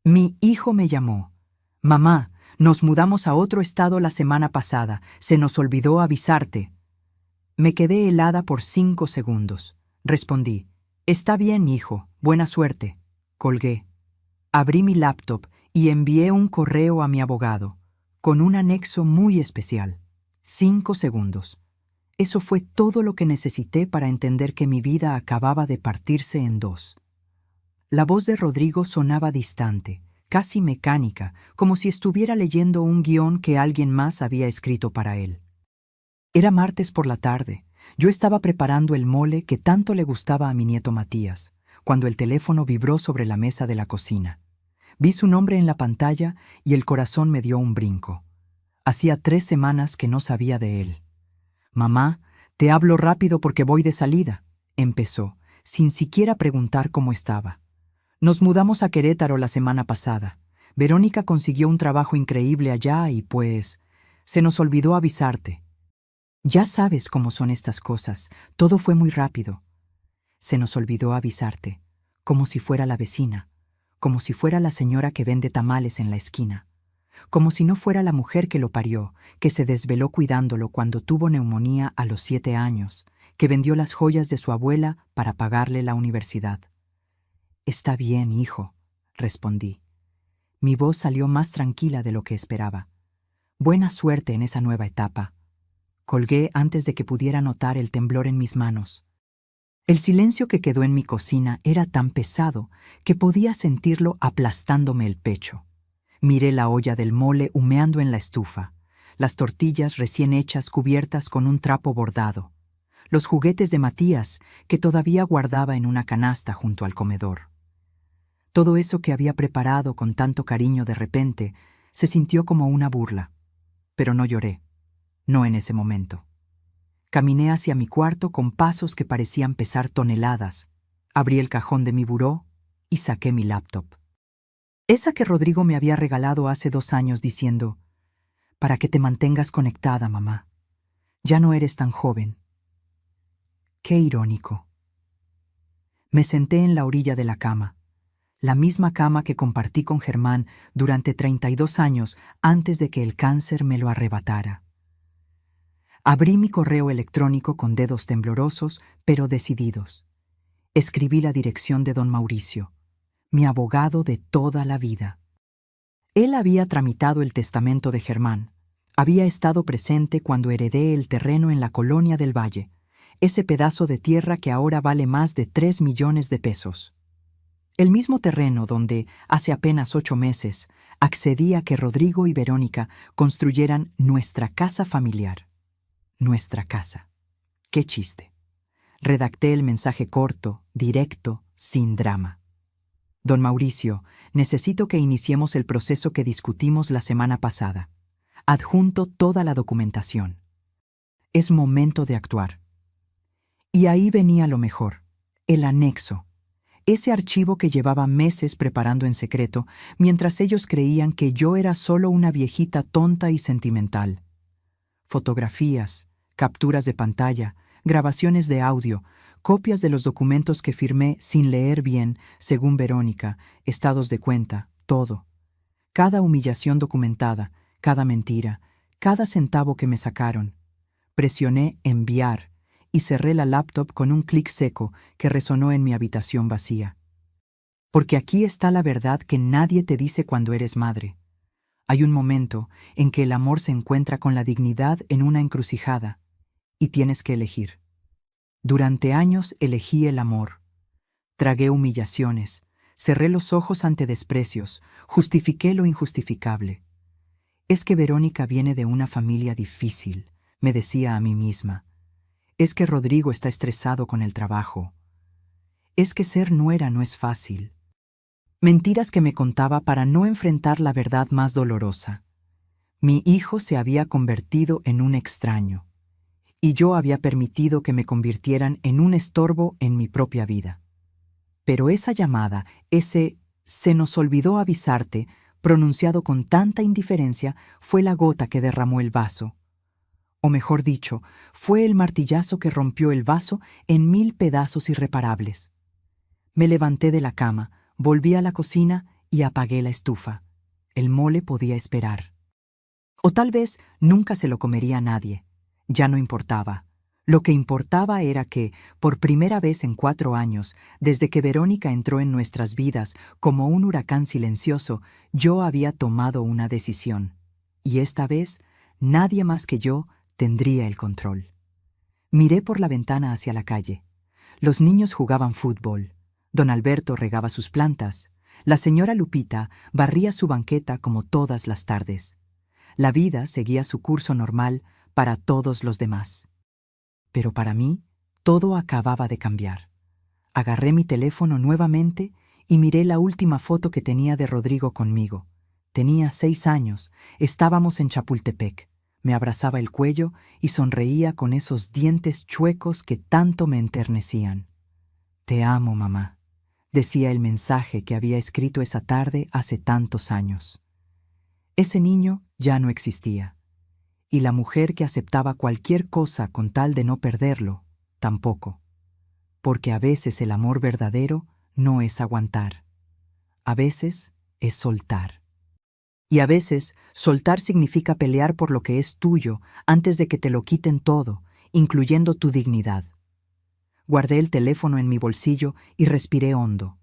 Mi hijo me llamó. Mamá, nos mudamos a otro estado la semana pasada. Se nos olvidó avisarte. Me quedé helada por 5 segundos. Respondí, está bien, hijo, buena suerte. Colgué. Abrí mi laptop y envié un correo a mi abogado, con un anexo muy especial. 5 segundos. Eso fue todo lo que necesité para entender que mi vida acababa de partirse en dos. La voz de Rodrigo sonaba distante, casi mecánica, como si estuviera leyendo un guión que alguien más había escrito para él. Era martes por la tarde. Yo estaba preparando el mole que tanto le gustaba a mi nieto Matías, cuando el teléfono vibró sobre la mesa de la cocina. Vi su nombre en la pantalla y el corazón me dio un brinco. Hacía 3 semanas que no sabía de él. «Mamá, te hablo rápido porque voy de salida», empezó, sin siquiera preguntar cómo estaba. «Nos mudamos a Querétaro la semana pasada. Verónica consiguió un trabajo increíble allá y pues, se nos olvidó avisarte. Ya sabes cómo son estas cosas, todo fue muy rápido. Se nos olvidó avisarte, como si fuera la vecina, como si fuera la señora que vende tamales en la esquina, como si no fuera la mujer que lo parió, que se desveló cuidándolo cuando tuvo neumonía a los 7 años, que vendió las joyas de su abuela para pagarle la universidad». «Está bien, hijo», respondí. Mi voz salió más tranquila de lo que esperaba. «Buena suerte en esa nueva etapa». Colgué antes de que pudiera notar el temblor en mis manos. El silencio que quedó en mi cocina era tan pesado que podía sentirlo aplastándome el pecho. Miré la olla del mole humeando en la estufa, las tortillas recién hechas cubiertas con un trapo bordado, los juguetes de Matías que todavía guardaba en una canasta junto al comedor. Todo eso que había preparado con tanto cariño de repente se sintió como una burla, pero no lloré. No en ese momento. Caminé hacia mi cuarto con pasos que parecían pesar toneladas. Abrí el cajón de mi buró y saqué mi laptop. Esa que Rodrigo me había regalado hace 2 años diciendo, «Para que te mantengas conectada, mamá. Ya no eres tan joven». Qué irónico. Me senté en la orilla de la cama, la misma cama que compartí con Germán durante 32 años antes de que el cáncer me lo arrebatara. Abrí mi correo electrónico con dedos temblorosos, pero decididos. Escribí la dirección de don Mauricio, mi abogado de toda la vida. Él había tramitado el testamento de Germán. Había estado presente cuando heredé el terreno en la Colonia del Valle, ese pedazo de tierra que ahora vale más de 3 millones de pesos. El mismo terreno donde, hace apenas 8 meses, accedí a que Rodrigo y Verónica construyeran nuestra casa familiar. Nuestra casa. Qué chiste. Redacté el mensaje corto, directo, sin drama. «Don Mauricio, necesito que iniciemos el proceso que discutimos la semana pasada. Adjunto toda la documentación. Es momento de actuar». Y ahí venía lo mejor, el anexo. Ese archivo que llevaba meses preparando en secreto, mientras ellos creían que yo era solo una viejita tonta y sentimental. Fotografías, capturas de pantalla, grabaciones de audio, copias de los documentos que firmé sin leer bien, según Verónica, estados de cuenta, todo. Cada humillación documentada, cada mentira, cada centavo que me sacaron. Presioné enviar y cerré la laptop con un clic seco que resonó en mi habitación vacía. Porque aquí está la verdad que nadie te dice cuando eres madre. Hay un momento en que el amor se encuentra con la dignidad en una encrucijada y tienes que elegir. Durante años elegí el amor. Tragué humillaciones, cerré los ojos ante desprecios, justifiqué lo injustificable. Es que Verónica viene de una familia difícil, me decía a mí misma. Es que Rodrigo está estresado con el trabajo. Es que ser nuera no es fácil. Mentiras que me contaba para no enfrentar la verdad más dolorosa. Mi hijo se había convertido en un extraño, y yo había permitido que me convirtieran en un estorbo en mi propia vida. Pero esa llamada, ese «se nos olvidó avisarte», pronunciado con tanta indiferencia, fue la gota que derramó el vaso. O mejor dicho, fue el martillazo que rompió el vaso en 1000 pedazos irreparables. Me levanté de la cama, volví a la cocina y apagué la estufa. El mole podía esperar. O tal vez nunca se lo comería nadie. Ya no importaba. Lo que importaba era que, por primera vez en 4 años, desde que Verónica entró en nuestras vidas como un huracán silencioso, yo había tomado una decisión. Y esta vez, nadie más que yo tendría el control. Miré por la ventana hacia la calle. Los niños jugaban fútbol. Don Alberto regaba sus plantas. La señora Lupita barría su banqueta como todas las tardes. La vida seguía su curso normal para todos los demás. Pero para mí, todo acababa de cambiar. Agarré mi teléfono nuevamente y miré la última foto que tenía de Rodrigo conmigo. Tenía 6 años, estábamos en Chapultepec. Me abrazaba el cuello y sonreía con esos dientes chuecos que tanto me enternecían. «Te amo, mamá», decía el mensaje que había escrito esa tarde hace tantos años. Ese niño ya no existía. Y la mujer que aceptaba cualquier cosa con tal de no perderlo, tampoco. Porque a veces el amor verdadero no es aguantar. A veces es soltar. Y a veces soltar significa pelear por lo que es tuyo antes de que te lo quiten todo, incluyendo tu dignidad. Guardé el teléfono en mi bolsillo y respiré hondo.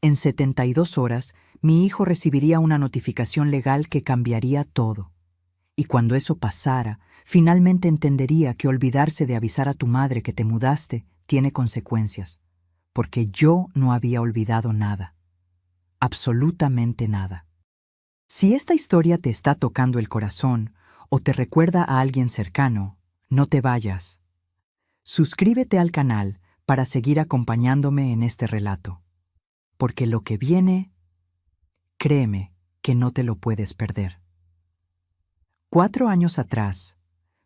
En 72 horas, mi hijo recibiría una notificación legal que cambiaría todo. Y cuando eso pasara, finalmente entendería que olvidarse de avisar a tu madre que te mudaste tiene consecuencias, porque yo no había olvidado nada. Absolutamente nada. Si esta historia te está tocando el corazón o te recuerda a alguien cercano, no te vayas. Suscríbete al canal para seguir acompañándome en este relato, porque lo que viene, créeme que no te lo puedes perder. 4 años atrás,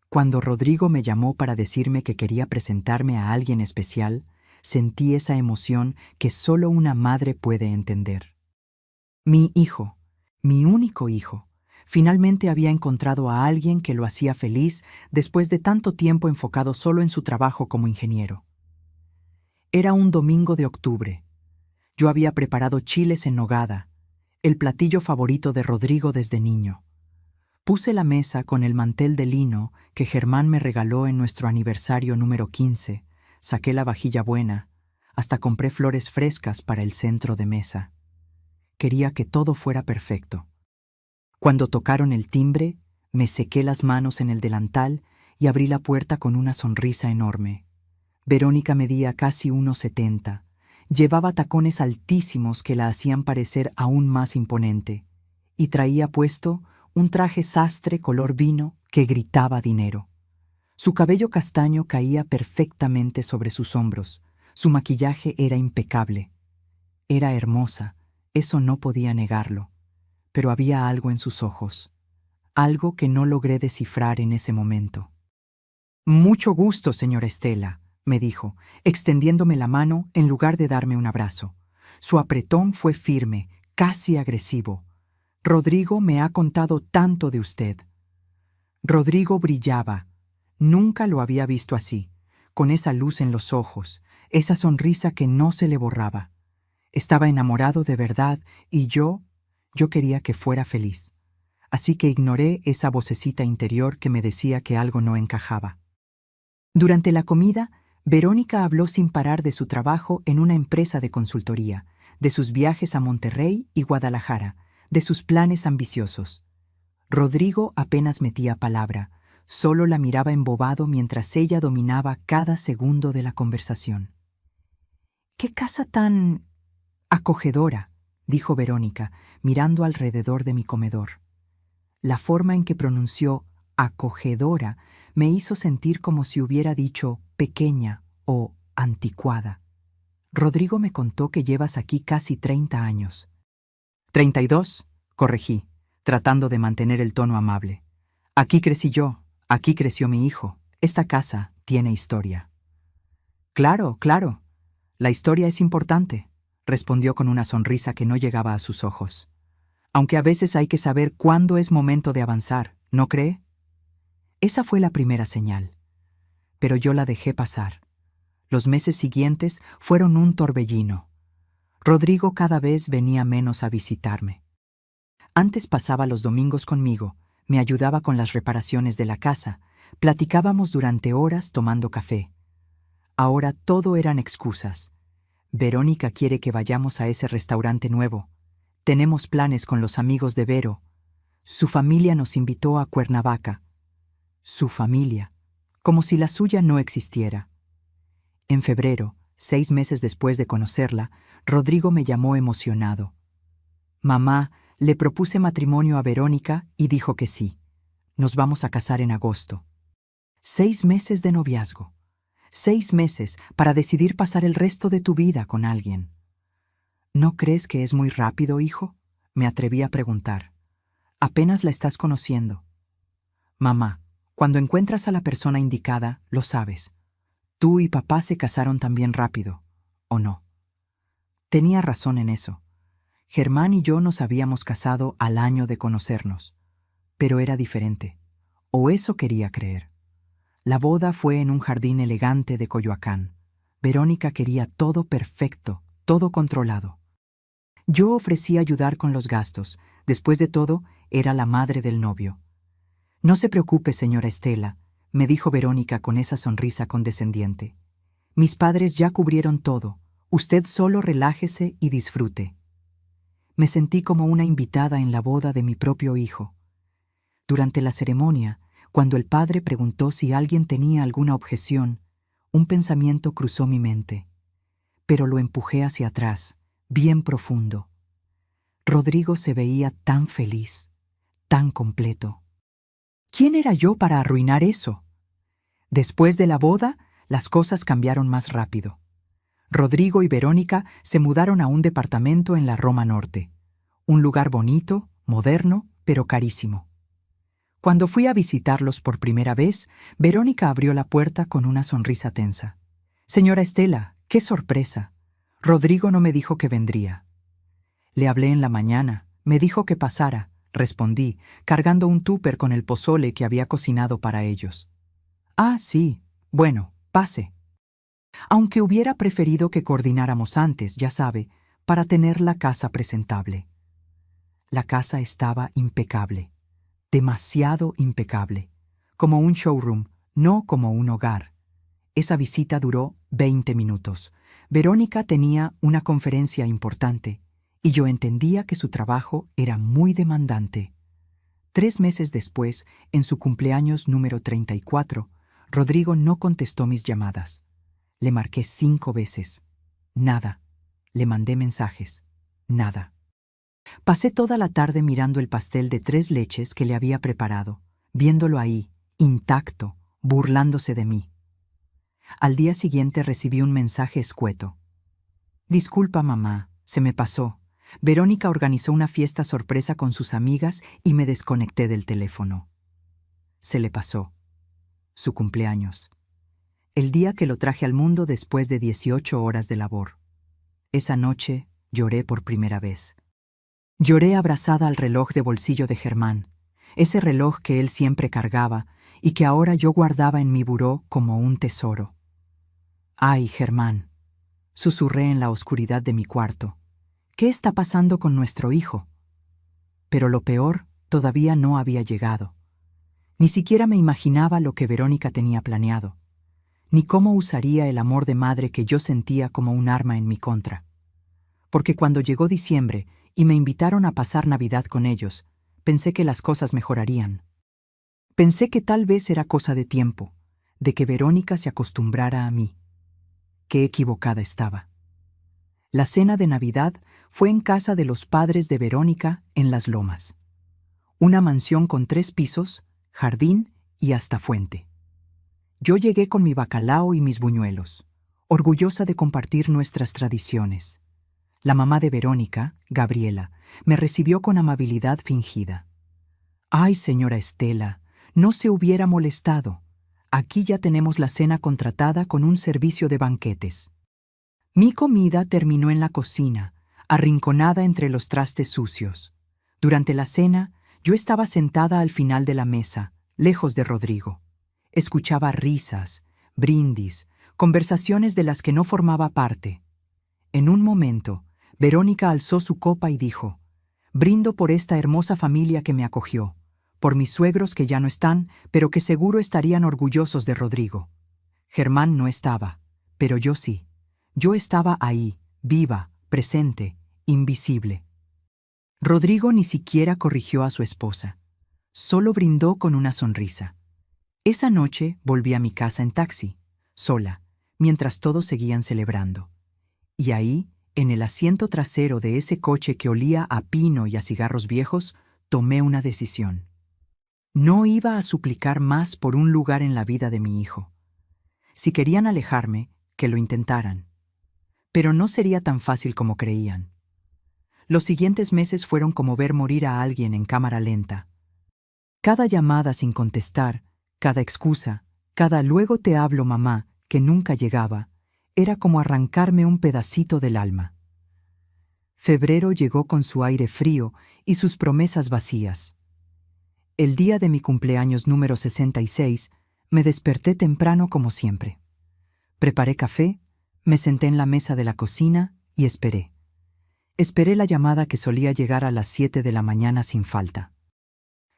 cuando Rodrigo me llamó para decirme que quería presentarme a alguien especial, sentí esa emoción que solo una madre puede entender. Mi hijo, mi único hijo, finalmente había encontrado a alguien que lo hacía feliz después de tanto tiempo enfocado solo en su trabajo como ingeniero. Era un domingo de octubre. Yo había preparado chiles en nogada, el platillo favorito de Rodrigo desde niño. Puse la mesa con el mantel de lino que Germán me regaló en nuestro aniversario número 15, saqué la vajilla buena, hasta compré flores frescas para el centro de mesa. Quería que todo fuera perfecto. Cuando tocaron el timbre, me sequé las manos en el delantal y abrí la puerta con una sonrisa enorme. Verónica medía casi 1,70. Llevaba tacones altísimos que la hacían parecer aún más imponente, y traía puesto un traje sastre color vino que gritaba dinero. Su cabello castaño caía perfectamente sobre sus hombros. Su maquillaje era impecable. Era hermosa, eso no podía negarlo. Pero había algo en sus ojos, algo que no logré descifrar en ese momento. «Mucho gusto, señora Estela», me dijo, extendiéndome la mano en lugar de darme un abrazo. Su apretón fue firme, casi agresivo. «Rodrigo me ha contado tanto de usted». Rodrigo brillaba. Nunca lo había visto así, con esa luz en los ojos, esa sonrisa que no se le borraba. Estaba enamorado de verdad y yo quería que fuera feliz. Así que ignoré esa vocecita interior que me decía que algo no encajaba. Durante la comida, Verónica habló sin parar de su trabajo en una empresa de consultoría, de sus viajes a Monterrey y Guadalajara, de sus planes ambiciosos. Rodrigo apenas metía palabra, solo la miraba embobado mientras ella dominaba cada segundo de la conversación. «¡Qué casa tan acogedora!», dijo Verónica, mirando alrededor de mi comedor. La forma en que pronunció acogedora me hizo sentir como si hubiera dicho pequeña o anticuada. Rodrigo me contó que llevas aquí casi 30 años. 32, corregí, tratando de mantener el tono amable. Aquí crecí yo, aquí creció mi hijo. Esta casa tiene historia. Claro, claro. La historia es importante, respondió con una sonrisa que no llegaba a sus ojos. Aunque a veces hay que saber cuándo es momento de avanzar, ¿no cree? Esa fue la primera señal. Pero yo la dejé pasar. Los meses siguientes fueron un torbellino. Rodrigo cada vez venía menos a visitarme. Antes pasaba los domingos conmigo, me ayudaba con las reparaciones de la casa, platicábamos durante horas tomando café. Ahora todo eran excusas. Verónica quiere que vayamos a ese restaurante nuevo. Tenemos planes con los amigos de Vero. Su familia nos invitó a Cuernavaca. Su familia, como si la suya no existiera. En febrero, 6 meses después de conocerla, Rodrigo me llamó emocionado. Mamá, le propuse matrimonio a Verónica y dijo que sí. Nos vamos a casar en agosto. 6 meses de noviazgo. 6 meses para decidir pasar el resto de tu vida con alguien. ¿No crees que es muy rápido, hijo? Me atreví a preguntar. Apenas la estás conociendo. Mamá, cuando encuentras a la persona indicada, lo sabes. Tú y papá se casaron también rápido, ¿o no? Tenía razón en eso. Germán y yo nos habíamos casado al año de conocernos. Pero era diferente. O eso quería creer. La boda fue en un jardín elegante de Coyoacán. Verónica quería todo perfecto, todo controlado. Yo ofrecí ayudar con los gastos. Después de todo, era la madre del novio. No se preocupe, señora Estela, me dijo Verónica con esa sonrisa condescendiente. Mis padres ya cubrieron todo. Usted solo relájese y disfrute. Me sentí como una invitada en la boda de mi propio hijo. Durante la ceremonia, cuando el padre preguntó si alguien tenía alguna objeción, un pensamiento cruzó mi mente, pero lo empujé hacia atrás, bien profundo. Rodrigo se veía tan feliz, tan completo. ¿Quién era yo para arruinar eso? Después de la boda, las cosas cambiaron más rápido. Rodrigo y Verónica se mudaron a un departamento en la Roma Norte, un lugar bonito, moderno, pero carísimo. Cuando fui a visitarlos por primera vez, Verónica abrió la puerta con una sonrisa tensa. Señora Estela, qué sorpresa. Rodrigo no me dijo que vendría. Le hablé en la mañana, me dijo que pasara, respondí, cargando un tupper con el pozole que había cocinado para ellos. Ah, sí, bueno, pase. Aunque hubiera preferido que coordináramos antes, ya sabe, para tener la casa presentable. La casa estaba impecable. Demasiado impecable, como un showroom, no como un hogar. Esa visita duró 20 minutos. Verónica tenía una conferencia importante, y yo entendía que su trabajo era muy demandante. 3 meses después, en su cumpleaños número 34, Rodrigo no contestó mis llamadas. Le marqué 5 veces. Nada. Le mandé mensajes. Nada. Pasé toda la tarde mirando el pastel de 3 leches que le había preparado, viéndolo ahí, intacto, burlándose de mí. Al día siguiente recibí un mensaje escueto. Disculpa, mamá, se me pasó. Verónica organizó una fiesta sorpresa con sus amigas y me desconecté del teléfono. Se le pasó. Su cumpleaños. El día que lo traje al mundo después de 18 horas de labor. Esa noche lloré por primera vez. Lloré abrazada al reloj de bolsillo de Germán, ese reloj que él siempre cargaba y que ahora yo guardaba en mi buró como un tesoro. ¡Ay, Germán!, susurré en la oscuridad de mi cuarto. ¿Qué está pasando con nuestro hijo? Pero lo peor todavía no había llegado. Ni siquiera me imaginaba lo que Verónica tenía planeado, ni cómo usaría el amor de madre que yo sentía como un arma en mi contra. Porque cuando llegó diciembre y me invitaron a pasar Navidad con ellos, pensé que las cosas mejorarían. Pensé que tal vez era cosa de tiempo, de que Verónica se acostumbrara a mí. Qué equivocada estaba. La cena de Navidad fue en casa de los padres de Verónica en Las Lomas. Una mansión con 3 pisos, jardín y hasta fuente. Yo llegué con mi bacalao y mis buñuelos, orgullosa de compartir nuestras tradiciones. La mamá de Verónica, Gabriela, me recibió con amabilidad fingida. «Ay, señora Estela, no se hubiera molestado. Aquí ya tenemos la cena contratada con un servicio de banquetes». Mi comida terminó en la cocina, arrinconada entre los trastes sucios. Durante la cena, yo estaba sentada al final de la mesa, lejos de Rodrigo. Escuchaba risas, brindis, conversaciones de las que no formaba parte. En un momento, Verónica alzó su copa y dijo: «Brindo por esta hermosa familia que me acogió, por mis suegros que ya no están, pero que seguro estarían orgullosos de Rodrigo. Germán no estaba, pero yo sí. Yo estaba ahí, viva, presente, invisible». Rodrigo ni siquiera corrigió a su esposa. Solo brindó con una sonrisa. Esa noche volví a mi casa en taxi, sola, mientras todos seguían celebrando. Y ahí, en el asiento trasero de ese coche que olía a pino y a cigarros viejos, tomé una decisión. No iba a suplicar más por un lugar en la vida de mi hijo. Si querían alejarme, que lo intentaran. Pero no sería tan fácil como creían. Los siguientes meses fueron como ver morir a alguien en cámara lenta. Cada llamada sin contestar, cada excusa, cada «luego te hablo, mamá», que nunca llegaba, era como arrancarme un pedacito del alma. Febrero llegó con su aire frío y sus promesas vacías. El día de mi cumpleaños número 66, me desperté temprano como siempre. Preparé café, me senté en la mesa de la cocina y esperé. Esperé la llamada que solía llegar a las 7 de la mañana sin falta.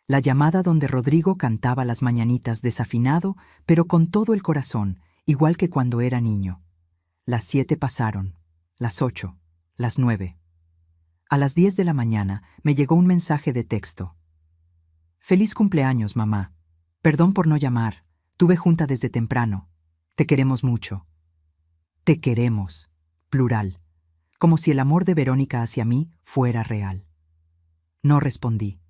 La llamada donde Rodrigo cantaba las mañanitas desafinado, pero con todo el corazón, igual que cuando era niño. Las 7 pasaron, las 8, las 9. A las 10 de la mañana me llegó un mensaje de texto. «Feliz cumpleaños, mamá. Perdón por no llamar. Tuve junta desde temprano. Te queremos mucho». Te queremos, plural, como si el amor de Verónica hacia mí fuera real. No respondí.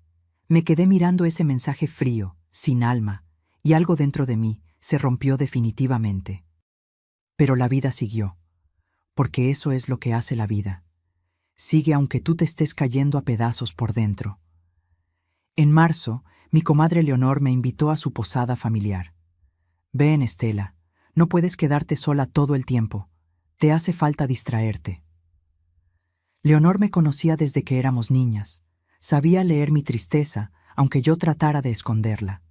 Me quedé mirando ese mensaje frío, sin alma, y algo dentro de mí se rompió definitivamente. Pero la vida siguió, porque eso es lo que hace la vida. Sigue aunque tú te estés cayendo a pedazos por dentro. En marzo, mi comadre Leonor me invitó a su posada familiar. «Ven, Estela, no puedes quedarte sola todo el tiempo. Te hace falta distraerte». Leonor me conocía desde que éramos niñas. Sabía leer mi tristeza, aunque yo tratara de esconderla.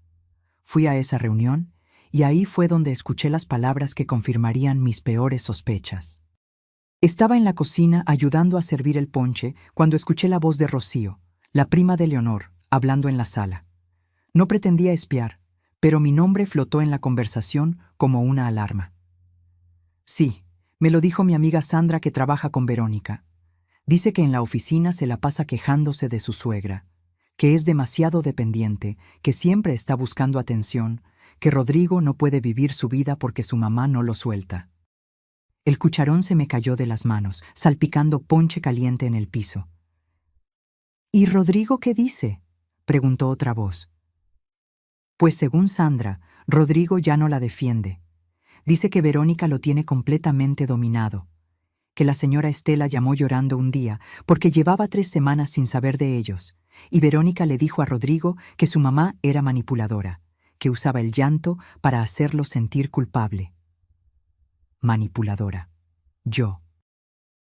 Fui a esa reunión, y ahí fue donde escuché las palabras que confirmarían mis peores sospechas. Estaba en la cocina ayudando a servir el ponche cuando escuché la voz de Rocío, la prima de Leonor, hablando en la sala. No pretendía espiar, pero mi nombre flotó en la conversación como una alarma. «Sí», me lo dijo mi amiga Sandra, que trabaja con Verónica. Dice que en la oficina se la pasa quejándose de su suegra, que es demasiado dependiente, que siempre está buscando atención, que Rodrigo no puede vivir su vida porque su mamá no lo suelta. El cucharón se me cayó de las manos, salpicando ponche caliente en el piso. «¿Y Rodrigo qué dice?», preguntó otra voz. Pues según Sandra, Rodrigo ya no la defiende. Dice que Verónica lo tiene completamente dominado, que la señora Estela llamó llorando un día porque llevaba 3 semanas sin saber de ellos, y Verónica le dijo a Rodrigo que su mamá era manipuladora, que usaba el llanto para hacerlo sentir culpable. Manipuladora. Yo.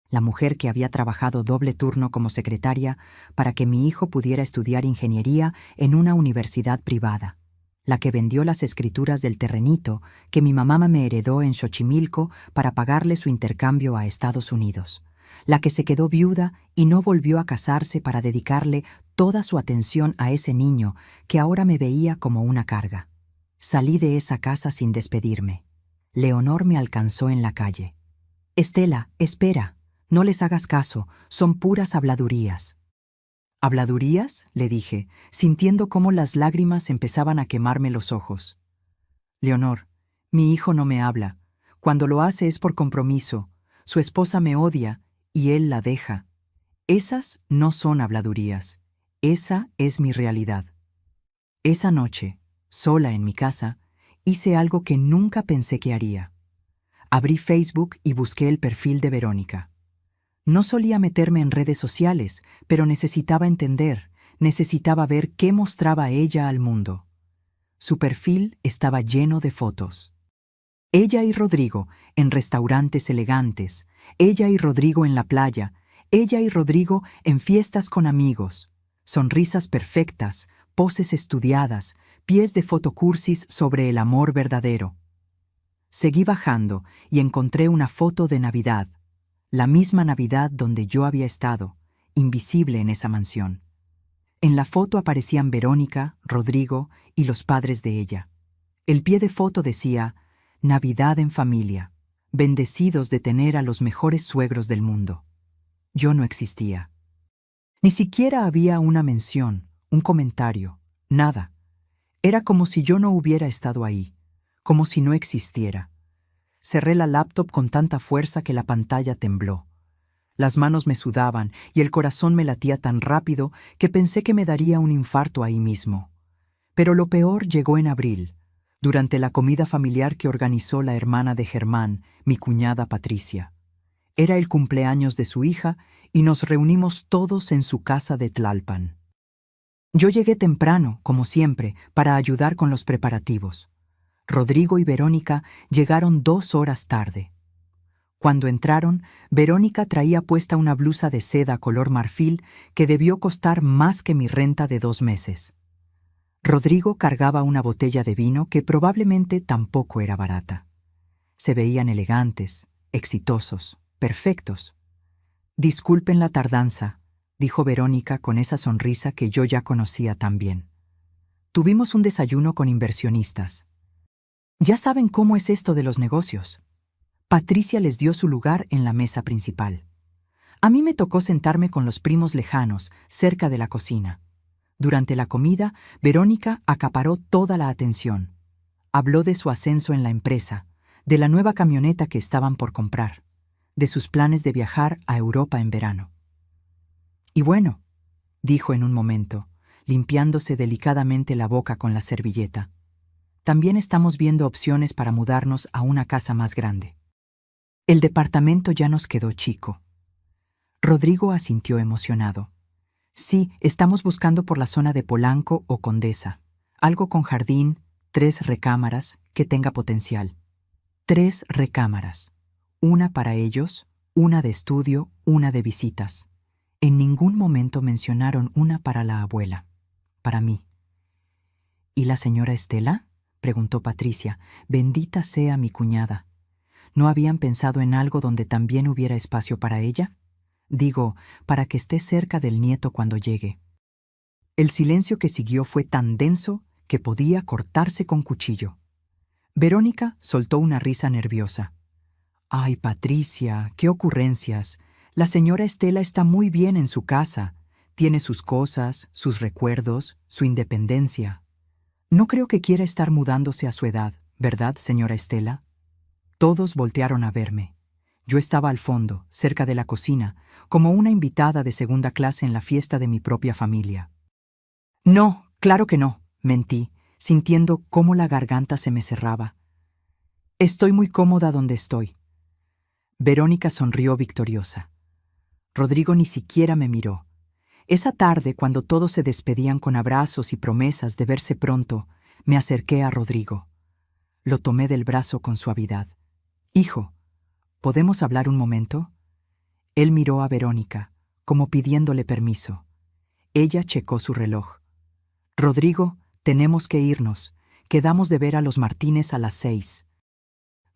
La mujer que había trabajado doble turno como secretaria para que mi hijo pudiera estudiar ingeniería en una universidad privada. La que vendió las escrituras del terrenito que mi mamá me heredó en Xochimilco para pagarle su intercambio a Estados Unidos. La que se quedó viuda y no volvió a casarse para dedicarle toda su atención a ese niño que ahora me veía como una carga. Salí de esa casa sin despedirme. Leonor me alcanzó en la calle. «Estela, espera, no les hagas caso, son puras habladurías». «¿Habladurías?», le dije, sintiendo cómo las lágrimas empezaban a quemarme los ojos. «Leonor, mi hijo no me habla. Cuando lo hace es por compromiso. Su esposa me odia y él la deja. Esas no son habladurías. Esa es mi realidad». Esa noche, sola en mi casa, hice algo que nunca pensé que haría. Abrí Facebook y busqué el perfil de Verónica. No solía meterme en redes sociales, pero necesitaba entender, necesitaba ver qué mostraba ella al mundo. Su perfil estaba lleno de fotos. Ella y Rodrigo en restaurantes elegantes, ella y Rodrigo en la playa, ella y Rodrigo en fiestas con amigos, sonrisas perfectas, poses estudiadas, pies de fotocursis sobre el amor verdadero. Seguí bajando y encontré una foto de Navidad. la misma Navidad donde yo había estado, invisible en esa mansión. En la foto aparecían Verónica, Rodrigo y los padres de ella. El pie de foto decía, Navidad en familia, bendecidos de tener a los mejores suegros del mundo. Yo no existía. Ni siquiera había una mención, un comentario, nada. Era como si yo no hubiera estado ahí, como si no existiera. Cerré la laptop con tanta fuerza que la pantalla tembló. Las manos me sudaban y el corazón me latía tan rápido que pensé que me daría un infarto ahí mismo. Pero lo peor llegó en abril, durante la comida familiar que organizó la hermana de Germán, mi cuñada Patricia. Era el cumpleaños de su hija y nos reunimos todos en su casa de Tlalpan. Yo llegué temprano, como siempre, para ayudar con los preparativos. Rodrigo y Verónica llegaron 2 horas tarde. Cuando entraron, Verónica traía puesta una blusa de seda color marfil que debió costar más que mi renta de 2 meses. Rodrigo cargaba una botella de vino que probablemente tampoco era barata. Se veían elegantes, exitosos, perfectos. «Disculpen la tardanza», dijo Verónica con esa sonrisa que yo ya conocía tan bien. «Tuvimos un desayuno con inversionistas. Ya saben cómo es esto de los negocios». Patricia les dio su lugar en la mesa principal. A mí me tocó sentarme con los primos lejanos, cerca de la cocina. Durante la comida, Verónica acaparó toda la atención. Habló de su ascenso en la empresa, de la nueva camioneta que estaban por comprar, de sus planes de viajar a Europa en verano. «Y bueno», dijo en un momento, limpiándose delicadamente la boca con la servilleta, «también estamos viendo opciones para mudarnos a una casa más grande. El departamento ya nos quedó chico». Rodrigo asintió emocionado. «Sí, estamos buscando por la zona de Polanco o Condesa. Algo con jardín, 3 recámaras, que tenga potencial. 3 recámaras. Una para ellos, una de estudio, una de visitas. En ningún momento mencionaron una para la abuela, para mí». «¿Y la señora Estela?», preguntó Patricia. «Bendita sea mi cuñada. ¿No habían pensado en algo donde también hubiera espacio para ella? Digo, para que esté cerca del nieto cuando llegue». El silencio que siguió fue tan denso que podía cortarse con cuchillo. Verónica soltó una risa nerviosa. «Ay, Patricia, qué ocurrencias. La señora Estela está muy bien en su casa. Tiene sus cosas, sus recuerdos, su independencia. No creo que quiera estar mudándose a su edad, ¿verdad, señora Estela?» Todos voltearon a verme. Yo estaba al fondo, cerca de la cocina, como una invitada de segunda clase en la fiesta de mi propia familia. «No, claro que no», mentí, sintiendo cómo la garganta se me cerraba. «Estoy muy cómoda donde estoy». Verónica sonrió victoriosa. Rodrigo ni siquiera me miró. Esa tarde, cuando todos se despedían con abrazos y promesas de verse pronto, me acerqué a Rodrigo. Lo tomé del brazo con suavidad. «Hijo, ¿podemos hablar un momento?». Él miró a Verónica, como pidiéndole permiso. Ella checó su reloj. «Rodrigo, tenemos que irnos. Quedamos de ver a los Martínez a las 6».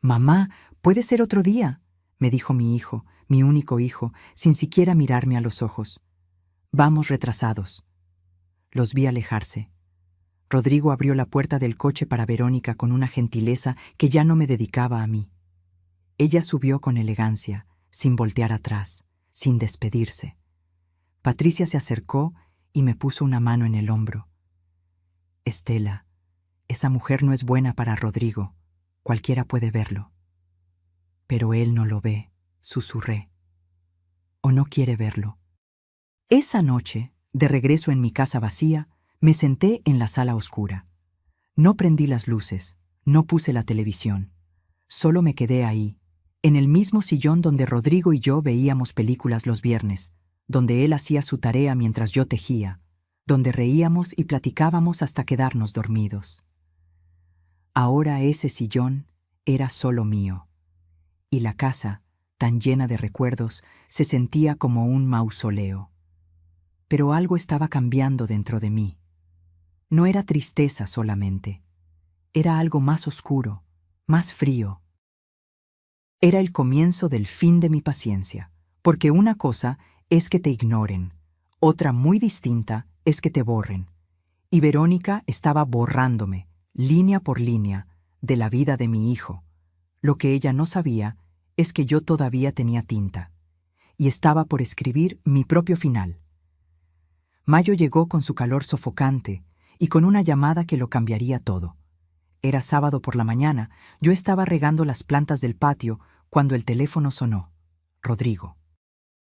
«Mamá, puede ser otro día», me dijo mi hijo, mi único hijo, sin siquiera mirarme a los ojos. «Vamos retrasados». Los vi alejarse. Rodrigo abrió la puerta del coche para Verónica con una gentileza que ya no me dedicaba a mí. Ella subió con elegancia, sin voltear atrás, sin despedirse. Patricia se acercó y me puso una mano en el hombro. «Estela, esa mujer no es buena para Rodrigo. Cualquiera puede verlo». «Pero él no lo ve», susurré. «O no quiere verlo». Esa noche, de regreso en mi casa vacía, me senté en la sala oscura. No prendí las luces, no puse la televisión. Solo me quedé ahí, en el mismo sillón donde Rodrigo y yo veíamos películas los viernes, donde él hacía su tarea mientras yo tejía, donde reíamos y platicábamos hasta quedarnos dormidos. Ahora ese sillón era solo mío, y la casa, tan llena de recuerdos, se sentía como un mausoleo. Pero algo estaba cambiando dentro de mí. No era tristeza solamente, era algo más oscuro, más frío. Era el comienzo del fin de mi paciencia, porque una cosa es que te ignoren, otra muy distinta es que te borren. Y Verónica estaba borrándome, línea por línea, de la vida de mi hijo. Lo que ella no sabía es que yo todavía tenía tinta, y estaba por escribir mi propio final. Mayo llegó con su calor sofocante y con una llamada que lo cambiaría todo. Era sábado por la mañana, yo estaba regando las plantas del patio cuando el teléfono sonó. Rodrigo.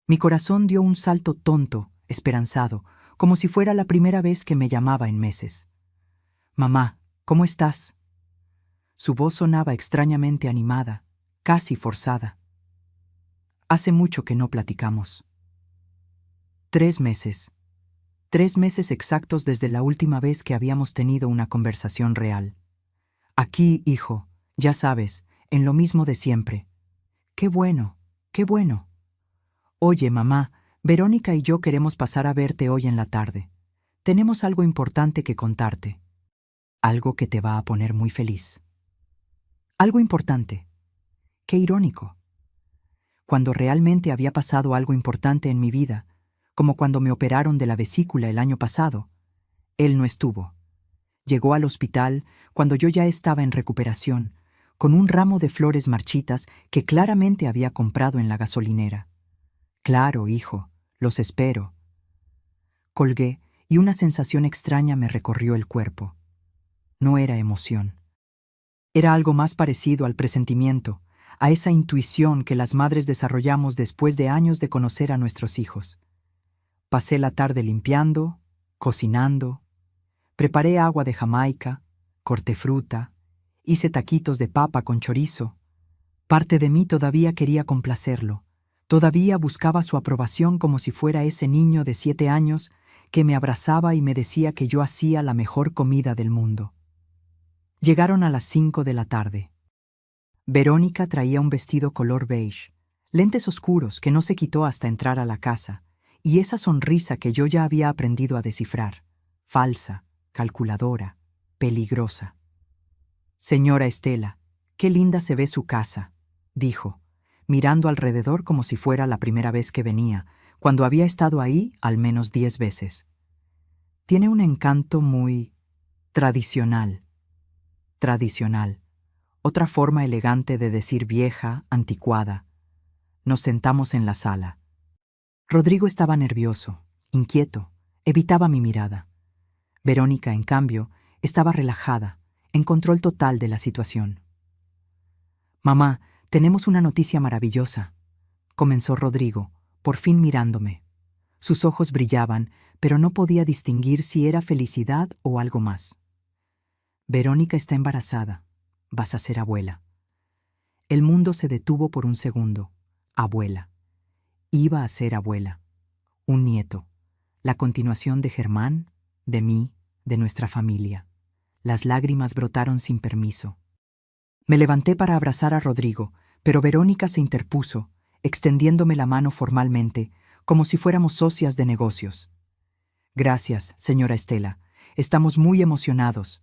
Mi corazón dio un salto tonto, esperanzado, como si fuera la primera vez que me llamaba en meses. «Mamá, ¿cómo estás?» Su voz sonaba extrañamente animada, casi forzada. «Hace mucho que no platicamos». 3 meses. 3 meses exactos desde la última vez que habíamos tenido una conversación real. Aquí, hijo, ya sabes, en lo mismo de siempre. Qué bueno, qué bueno. Oye, mamá, Verónica y yo queremos pasar a verte hoy en la tarde. Tenemos algo importante que contarte. Algo que te va a poner muy feliz. Algo importante. Qué irónico. Cuando realmente había pasado algo importante en mi vida, como cuando me operaron de la vesícula el año pasado, él no estuvo. Llegó al hospital cuando yo ya estaba en recuperación, con un ramo de flores marchitas que claramente había comprado en la gasolinera. Claro, hijo, los espero. Colgué y una sensación extraña me recorrió el cuerpo. No era emoción. Era algo más parecido al presentimiento, a esa intuición que las madres desarrollamos después de años de conocer a nuestros hijos. Pasé la tarde limpiando, cocinando, preparé agua de Jamaica, corté fruta, hice taquitos de papa con chorizo. Parte de mí todavía quería complacerlo. Todavía buscaba su aprobación como si fuera ese niño de 7 años que me abrazaba y me decía que yo hacía la mejor comida del mundo. Llegaron a las 5 de la tarde. Verónica traía un vestido color beige, lentes oscuros que no se quitó hasta entrar a la casa, y esa sonrisa que yo ya había aprendido a descifrar, falsa, calculadora, peligrosa. «Señora Estela, qué linda se ve su casa», dijo, mirando alrededor como si fuera la primera vez que venía, cuando había estado ahí al menos 10 veces. «Tiene un encanto muy tradicional». Tradicional. Otra forma elegante de decir vieja, anticuada. Nos sentamos en la sala. Rodrigo estaba nervioso, inquieto, evitaba mi mirada. Verónica, en cambio, estaba relajada, en control total de la situación. «Mamá, tenemos una noticia maravillosa», comenzó Rodrigo, por fin mirándome. Sus ojos brillaban, pero no podía distinguir si era felicidad o algo más. «Verónica está embarazada. Vas a ser abuela». El mundo se detuvo por un segundo. Abuela. Iba a ser abuela. Un nieto. La continuación de Germán, de mí, de nuestra familia. Las lágrimas brotaron sin permiso. Me levanté para abrazar a Rodrigo, pero Verónica se interpuso, extendiéndome la mano formalmente, como si fuéramos socias de negocios. «Gracias, señora Estela. Estamos muy emocionados».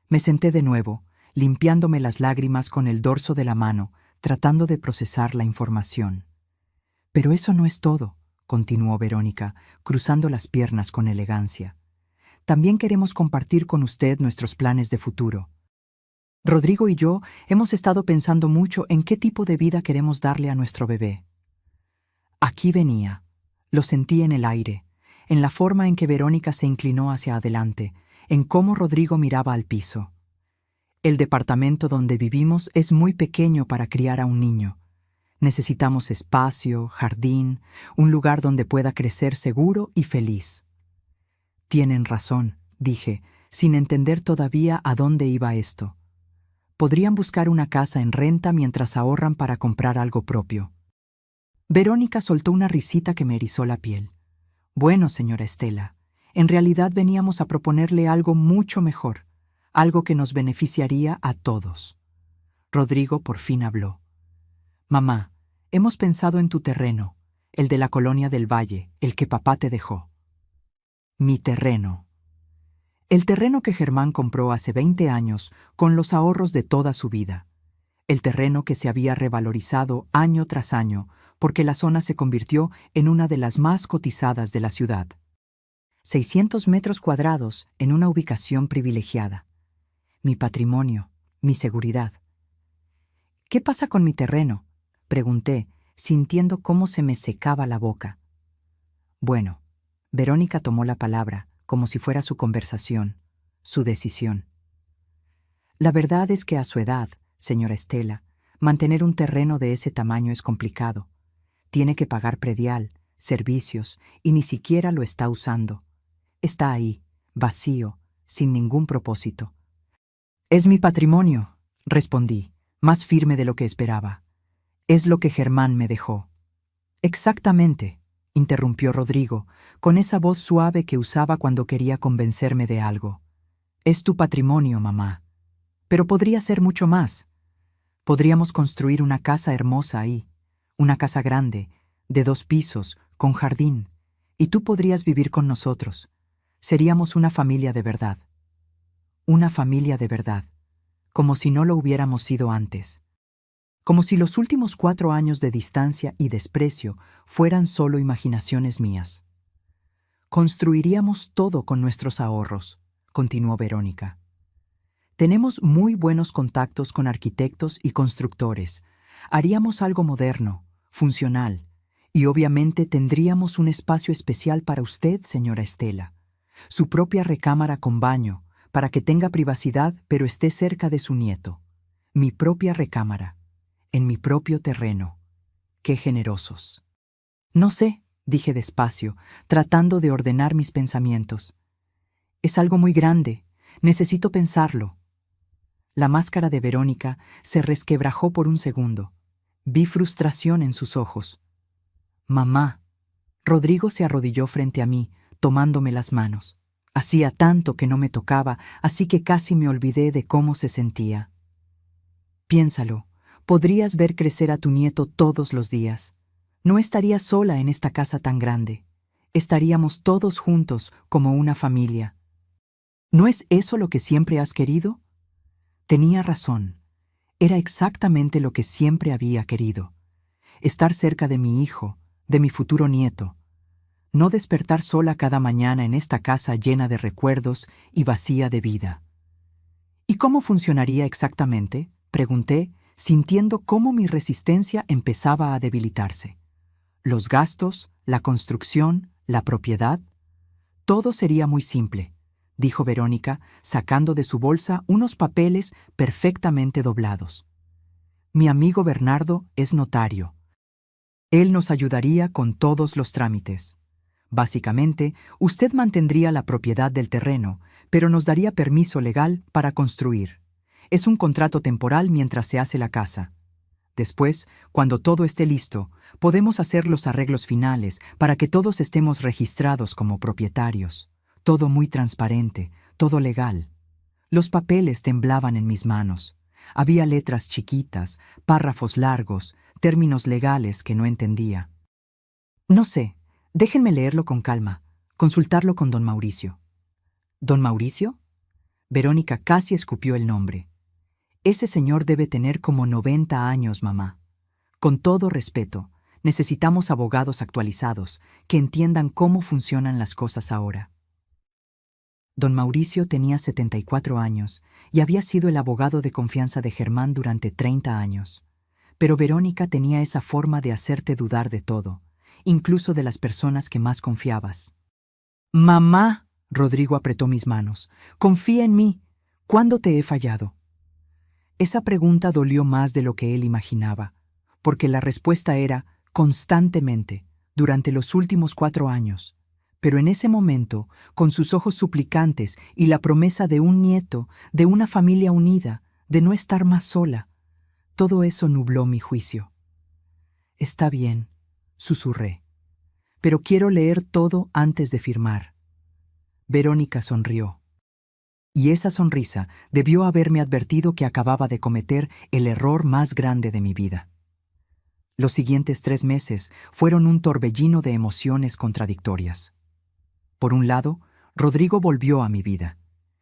Me senté de nuevo, limpiándome las lágrimas con el dorso de la mano, tratando de procesar la información. «Pero eso no es todo», continuó Verónica, cruzando las piernas con elegancia. «También queremos compartir con usted nuestros planes de futuro. Rodrigo y yo hemos estado pensando mucho en qué tipo de vida queremos darle a nuestro bebé». Aquí venía. Lo sentí en el aire, en la forma en que Verónica se inclinó hacia adelante, en cómo Rodrigo miraba al piso. «El departamento donde vivimos es muy pequeño para criar a un niño. Necesitamos espacio, jardín, un lugar donde pueda crecer seguro y feliz». «Tienen razón», dije, sin entender todavía a dónde iba esto. «Podrían buscar una casa en renta mientras ahorran para comprar algo propio». Verónica soltó una risita que me erizó la piel. «Bueno, señora Estela, en realidad veníamos a proponerle algo mucho mejor, algo que nos beneficiaría a todos». Rodrigo por fin habló. «Mamá, hemos pensado en tu terreno, el de la colonia del Valle, el que papá te dejó». «Mi terreno». El terreno que Germán compró hace 20 años con los ahorros de toda su vida. el terreno que se había revalorizado año tras año porque la zona se convirtió en una de las más cotizadas de la ciudad. 600 metros cuadrados en una ubicación privilegiada. Mi patrimonio, mi seguridad. ¿Qué pasa con mi terreno?, pregunté, sintiendo cómo se me secaba la boca. Bueno, Verónica tomó la palabra, como si fuera su conversación, su decisión. La verdad es que a su edad, señora Estela, mantener un terreno de ese tamaño es complicado. Tiene que pagar predial, servicios, y ni siquiera lo está usando. Está ahí, vacío, sin ningún propósito. Es mi patrimonio, respondí, más firme de lo que esperaba. Es lo que Germán me dejó. Exactamente, interrumpió Rodrigo, con esa voz suave que usaba cuando quería convencerme de algo. Es tu patrimonio, mamá. Pero podría ser mucho más. Podríamos construir una casa hermosa ahí, una casa grande, de 2 pisos, con jardín, y tú podrías vivir con nosotros. Seríamos una familia de verdad. Una familia de verdad, como si no lo hubiéramos sido antes. Como si los últimos 4 años de distancia y desprecio fueran solo imaginaciones mías. Construiríamos todo con nuestros ahorros, continuó Verónica. Tenemos muy buenos contactos con arquitectos y constructores. Haríamos algo moderno, funcional, y obviamente tendríamos un espacio especial para usted, señora Estela. Su propia recámara con baño, para que tenga privacidad pero esté cerca de su nieto. Mi propia recámara, en mi propio terreno. ¡Qué generosos! No sé, dije despacio, tratando de ordenar mis pensamientos. Es algo muy grande, necesito pensarlo. La máscara de Verónica se resquebrajó por un segundo. Vi frustración en sus ojos. Mamá. Rodrigo se arrodilló frente a mí, tomándome las manos. Hacía tanto que no me tocaba, así que casi me olvidé de cómo se sentía. Piénsalo, podrías ver crecer a tu nieto todos los días. No estarías sola en esta casa tan grande. Estaríamos todos juntos como una familia. ¿No es eso lo que siempre has querido? Tenía razón. Era exactamente lo que siempre había querido. Estar cerca de mi hijo, de mi futuro nieto. No despertar sola cada mañana en esta casa llena de recuerdos y vacía de vida. ¿Y cómo funcionaría exactamente?, pregunté, sintiendo cómo mi resistencia empezaba a debilitarse. Los gastos, la construcción, la propiedad. Todo sería muy simple, dijo Verónica, sacando de su bolsa unos papeles perfectamente doblados. Mi amigo Bernardo es notario. Él nos ayudaría con todos los trámites. Básicamente, usted mantendría la propiedad del terreno, pero nos daría permiso legal para construir. Es un contrato temporal mientras se hace la casa. Después, cuando todo esté listo, podemos hacer los arreglos finales para que todos estemos registrados como propietarios. Todo muy transparente, todo legal. Los papeles temblaban en mis manos. Había letras chiquitas, párrafos largos, términos legales que no entendía. No sé, déjenme leerlo con calma, consultarlo con don Mauricio. ¿Don Mauricio? Verónica casi escupió el nombre. Ese señor debe tener como 90 años, mamá. Con todo respeto, necesitamos abogados actualizados, que entiendan cómo funcionan las cosas ahora. Don Mauricio tenía 74 años y había sido el abogado de confianza de Germán durante 30 años. Pero Verónica tenía esa forma de hacerte dudar de todo, incluso de las personas que más confiabas. «Mamá», Rodrigo apretó mis manos, «confía en mí. ¿Cuándo te he fallado?» Esa pregunta dolió más de lo que él imaginaba, porque la respuesta era constantemente, durante los últimos 4 años. Pero en ese momento, con sus ojos suplicantes y la promesa de un nieto, de una familia unida, de no estar más sola, todo eso nubló mi juicio. «Está bien», susurré, «pero quiero leer todo antes de firmar». Verónica sonrió. Y esa sonrisa debió haberme advertido que acababa de cometer el error más grande de mi vida. Los siguientes 3 meses fueron un torbellino de emociones contradictorias. Por un lado, Rodrigo volvió a mi vida.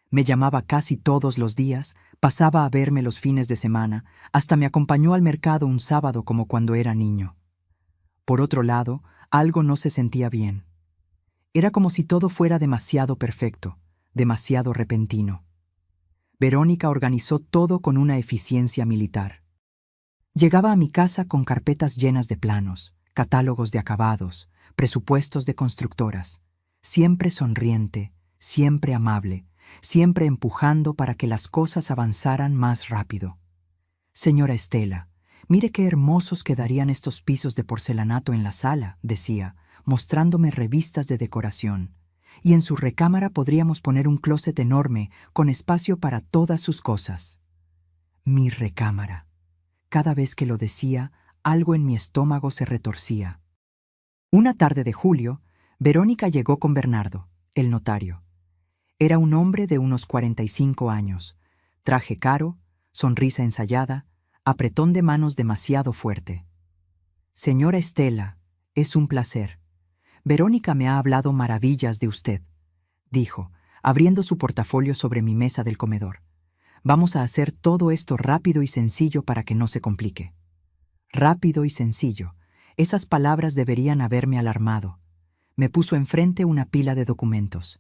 Me llamaba casi todos los días, pasaba a verme los fines de semana, hasta me acompañó al mercado un sábado como cuando era niño. Por otro lado, algo no se sentía bien. Era como si todo fuera demasiado perfecto, demasiado repentino. Verónica organizó todo con una eficiencia militar. Llegaba a mi casa con carpetas llenas de planos, catálogos de acabados, presupuestos de constructoras, siempre sonriente, siempre amable, siempre empujando para que las cosas avanzaran más rápido. Señora Estela, mire qué hermosos quedarían estos pisos de porcelanato en la sala, decía, mostrándome revistas de decoración. Y en su recámara podríamos poner un closet enorme con espacio para todas sus cosas. Mi recámara. Cada vez que lo decía, algo en mi estómago se retorcía. Una tarde de julio, Verónica llegó con Bernardo, el notario. Era un hombre de unos 45 años, traje caro, sonrisa ensayada, apretón de manos demasiado fuerte. Señora Estela, es un placer. Verónica me ha hablado maravillas de usted, dijo, abriendo su portafolio sobre mi mesa del comedor. Vamos a hacer todo esto rápido y sencillo para que no se complique. Rápido y sencillo. Esas palabras deberían haberme alarmado. Me puso enfrente una pila de documentos.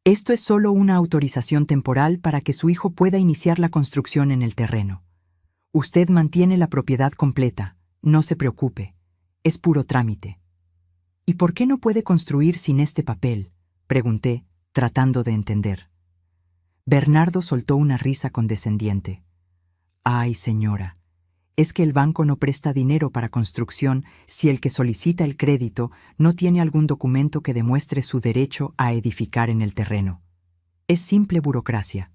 Esto es solo una autorización temporal para que su hijo pueda iniciar la construcción en el terreno. Usted mantiene la propiedad completa, no se preocupe. Es puro trámite. ¿Y por qué no puede construir sin este papel?, pregunté, tratando de entender. Bernardo soltó una risa condescendiente. Ay, señora, es que el banco no presta dinero para construcción si el que solicita el crédito no tiene algún documento que demuestre su derecho a edificar en el terreno. Es simple burocracia.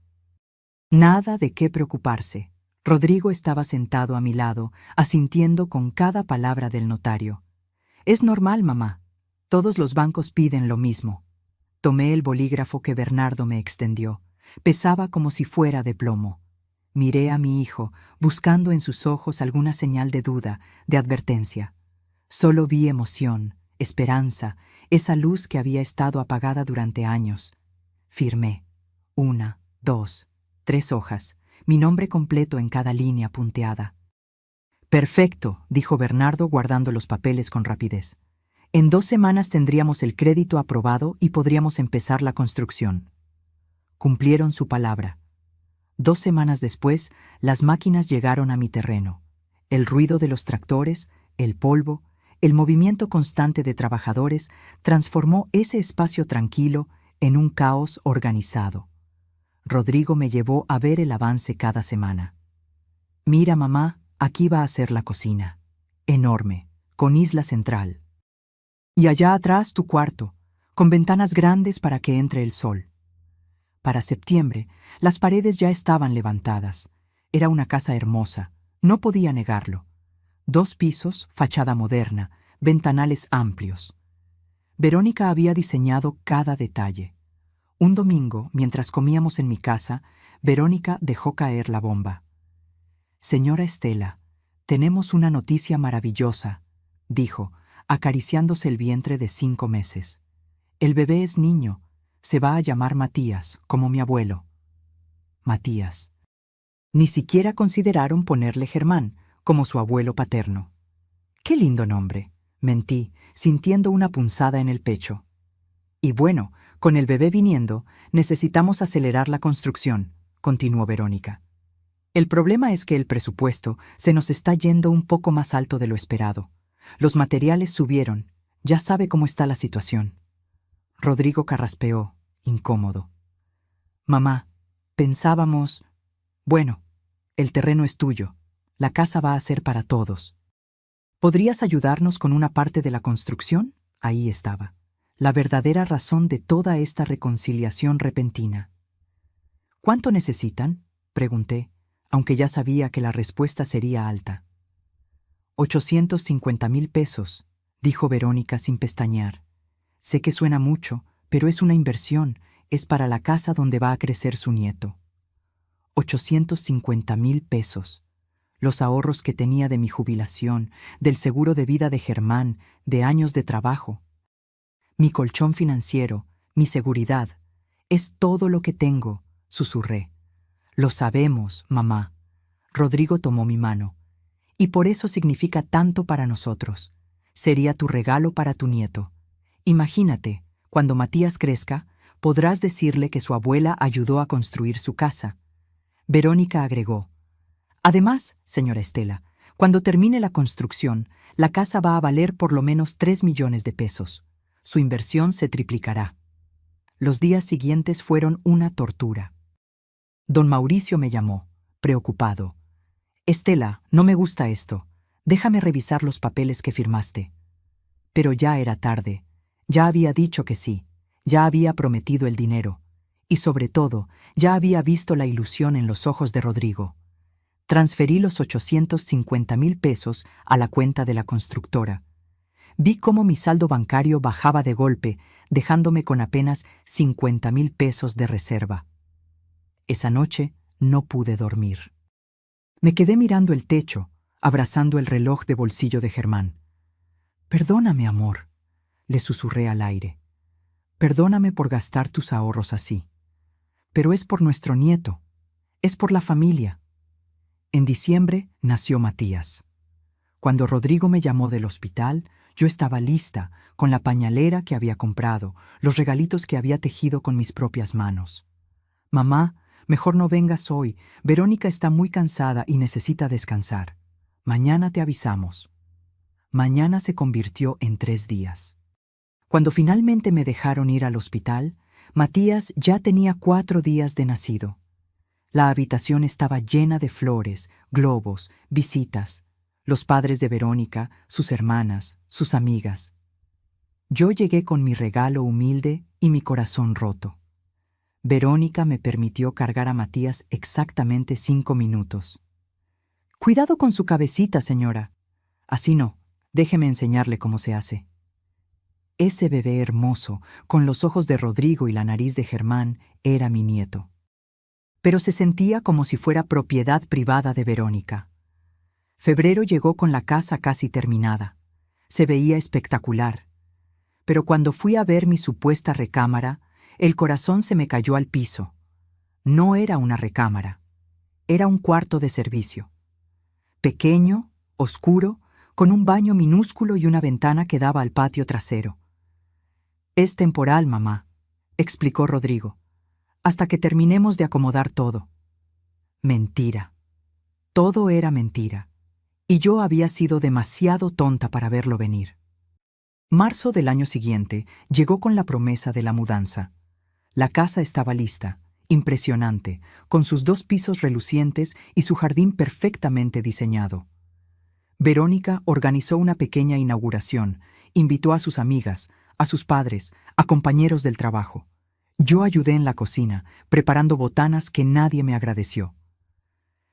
Nada de qué preocuparse. Rodrigo estaba sentado a mi lado, asintiendo con cada palabra del notario. Es normal, mamá. Todos los bancos piden lo mismo. Tomé el bolígrafo que Bernardo me extendió. Pesaba como si fuera de plomo. Miré a mi hijo, buscando en sus ojos alguna señal de duda, de advertencia. Solo vi emoción, esperanza, esa luz que había estado apagada durante años. Firmé. 1, 2, 3 hojas, mi nombre completo en cada línea punteada. Perfecto, dijo Bernardo guardando los papeles con rapidez. En 2 semanas tendríamos el crédito aprobado y podríamos empezar la construcción. Cumplieron su palabra. 2 semanas después, las máquinas llegaron a mi terreno. El ruido de los tractores, el polvo, el movimiento constante de trabajadores transformó ese espacio tranquilo en un caos organizado. Rodrigo me llevó a ver el avance cada semana. Mira, mamá, aquí va a ser la cocina. Enorme, con isla central. Y allá atrás tu cuarto, con ventanas grandes para que entre el sol. Para septiembre, las paredes ya estaban levantadas. Era una casa hermosa, no podía negarlo. 2 pisos, fachada moderna, ventanales amplios. Verónica había diseñado cada detalle. Un domingo, mientras comíamos en mi casa, Verónica dejó caer la bomba. Señora Estela, tenemos una noticia maravillosa, dijo, acariciándose el vientre de 5 meses. El bebé es niño. Se va a llamar Matías, como mi abuelo. Matías. Ni siquiera consideraron ponerle Germán, como su abuelo paterno. ¡Qué lindo nombre!, mentí, sintiendo una punzada en el pecho. Y bueno, con el bebé viniendo, necesitamos acelerar la construcción, continuó Verónica. El problema es que el presupuesto se nos está yendo un poco más alto de lo esperado. Los materiales subieron. Ya sabe cómo está la situación. Rodrigo carraspeó, incómodo. Mamá, pensábamos... Bueno, el terreno es tuyo. La casa va a ser para todos. ¿Podrías ayudarnos con una parte de la construcción? Ahí estaba. La verdadera razón de toda esta reconciliación repentina. ¿Cuánto necesitan?, pregunté, aunque ya sabía que la respuesta sería alta. 850,000 pesos, dijo Verónica sin pestañear. Sé que suena mucho, pero es una inversión, es para la casa donde va a crecer su nieto. 850,000 pesos. Los ahorros que tenía de mi jubilación, del seguro de vida de Germán, de años de trabajo. Mi colchón financiero, mi seguridad. Es todo lo que tengo, susurré. Lo sabemos, mamá. Rodrigo tomó mi mano. Y por eso significa tanto para nosotros. Sería tu regalo para tu nieto. Imagínate, cuando Matías crezca, podrás decirle que su abuela ayudó a construir su casa. Verónica agregó: además, señora Estela, cuando termine la construcción, la casa va a valer por lo menos 3 millones de pesos. Su inversión se triplicará. Los días siguientes fueron una tortura. Don Mauricio me llamó, preocupado. Estela, no me gusta esto. Déjame revisar los papeles que firmaste. Pero ya era tarde. Ya había dicho que sí. Ya había prometido el dinero. Y sobre todo, ya había visto la ilusión en los ojos de Rodrigo. Transferí los 850,000 pesos a la cuenta de la constructora. Vi cómo mi saldo bancario bajaba de golpe, dejándome con apenas 50,000 pesos de reserva. Esa noche no pude dormir. Me quedé mirando el techo, abrazando el reloj de bolsillo de Germán. Perdóname, amor, le susurré al aire. Perdóname por gastar tus ahorros así. Pero es por nuestro nieto, es por la familia. En diciembre nació Matías. Cuando Rodrigo me llamó del hospital, yo estaba lista, con la pañalera que había comprado, los regalitos que había tejido con mis propias manos. Mamá, mejor no vengas hoy. Verónica está muy cansada y necesita descansar. Mañana te avisamos. Mañana se convirtió en 3 días. Cuando finalmente me dejaron ir al hospital, Matías ya tenía 4 días de nacido. La habitación estaba llena de flores, globos, visitas, los padres de Verónica, sus hermanas, sus amigas. Yo llegué con mi regalo humilde y mi corazón roto. Verónica me permitió cargar a Matías exactamente 5 minutos. Cuidado con su cabecita, señora. Así no, déjeme enseñarle cómo se hace. Ese bebé hermoso, con los ojos de Rodrigo y la nariz de Germán, era mi nieto. Pero se sentía como si fuera propiedad privada de Verónica. Febrero llegó con la casa casi terminada. Se veía espectacular. Pero cuando fui a ver mi supuesta recámara, el corazón se me cayó al piso. No era una recámara. Era un cuarto de servicio. Pequeño, oscuro, con un baño minúsculo y una ventana que daba al patio trasero. Es temporal, mamá, explicó Rodrigo, hasta que terminemos de acomodar todo. Mentira. Todo era mentira. Y yo había sido demasiado tonta para verlo venir. Marzo del año siguiente llegó con la promesa de la mudanza. La casa estaba lista, impresionante, con sus 2 pisos relucientes y su jardín perfectamente diseñado. Verónica organizó una pequeña inauguración, invitó a sus amigas, a sus padres, a compañeros del trabajo. Yo ayudé en la cocina, preparando botanas que nadie me agradeció.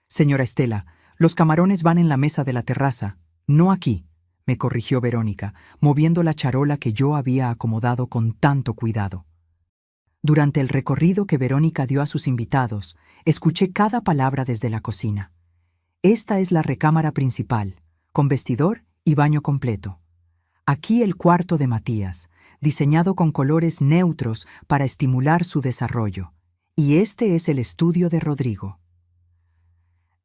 Señora Estela, los camarones van en la mesa de la terraza, no aquí, me corrigió Verónica, moviendo la charola que yo había acomodado con tanto cuidado. Durante el recorrido que Verónica dio a sus invitados, escuché cada palabra desde la cocina. Esta es la recámara principal, con vestidor y baño completo. Aquí el cuarto de Matías, diseñado con colores neutros para estimular su desarrollo. Y este es el estudio de Rodrigo.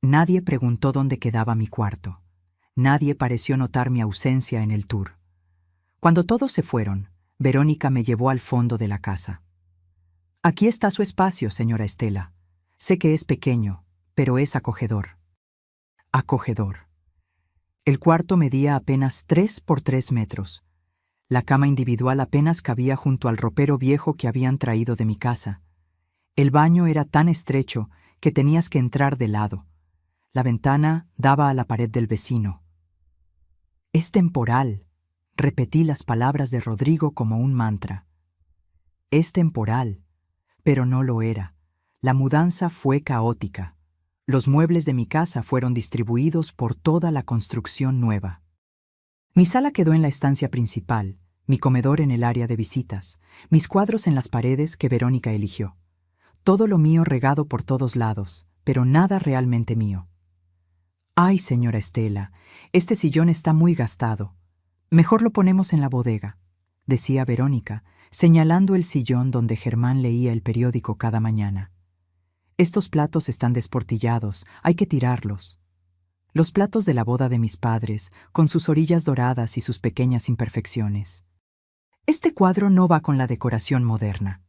Nadie preguntó dónde quedaba mi cuarto. Nadie pareció notar mi ausencia en el tour. Cuando todos se fueron, Verónica me llevó al fondo de la casa. Aquí está su espacio, señora Estela. Sé que es pequeño, pero es acogedor. Acogedor. El cuarto medía apenas 3 por 3 metros. La cama individual apenas cabía junto al ropero viejo que habían traído de mi casa. El baño era tan estrecho que tenías que entrar de lado. La ventana daba a la pared del vecino. Es temporal, repetí las palabras de Rodrigo como un mantra. Es temporal, pero no lo era. La mudanza fue caótica. Los muebles de mi casa fueron distribuidos por toda la construcción nueva. Mi sala quedó en la estancia principal, mi comedor en el área de visitas, mis cuadros en las paredes que Verónica eligió. Todo lo mío regado por todos lados, pero nada realmente mío. Ay, señora Estela, este sillón está muy gastado. Mejor lo ponemos en la bodega. decía Verónica, señalando el sillón donde Germán leía el periódico cada mañana. Estos platos están desportillados, hay que tirarlos. Los platos de la boda de mis padres, con sus orillas doradas y sus pequeñas imperfecciones. Este cuadro no va con la decoración moderna.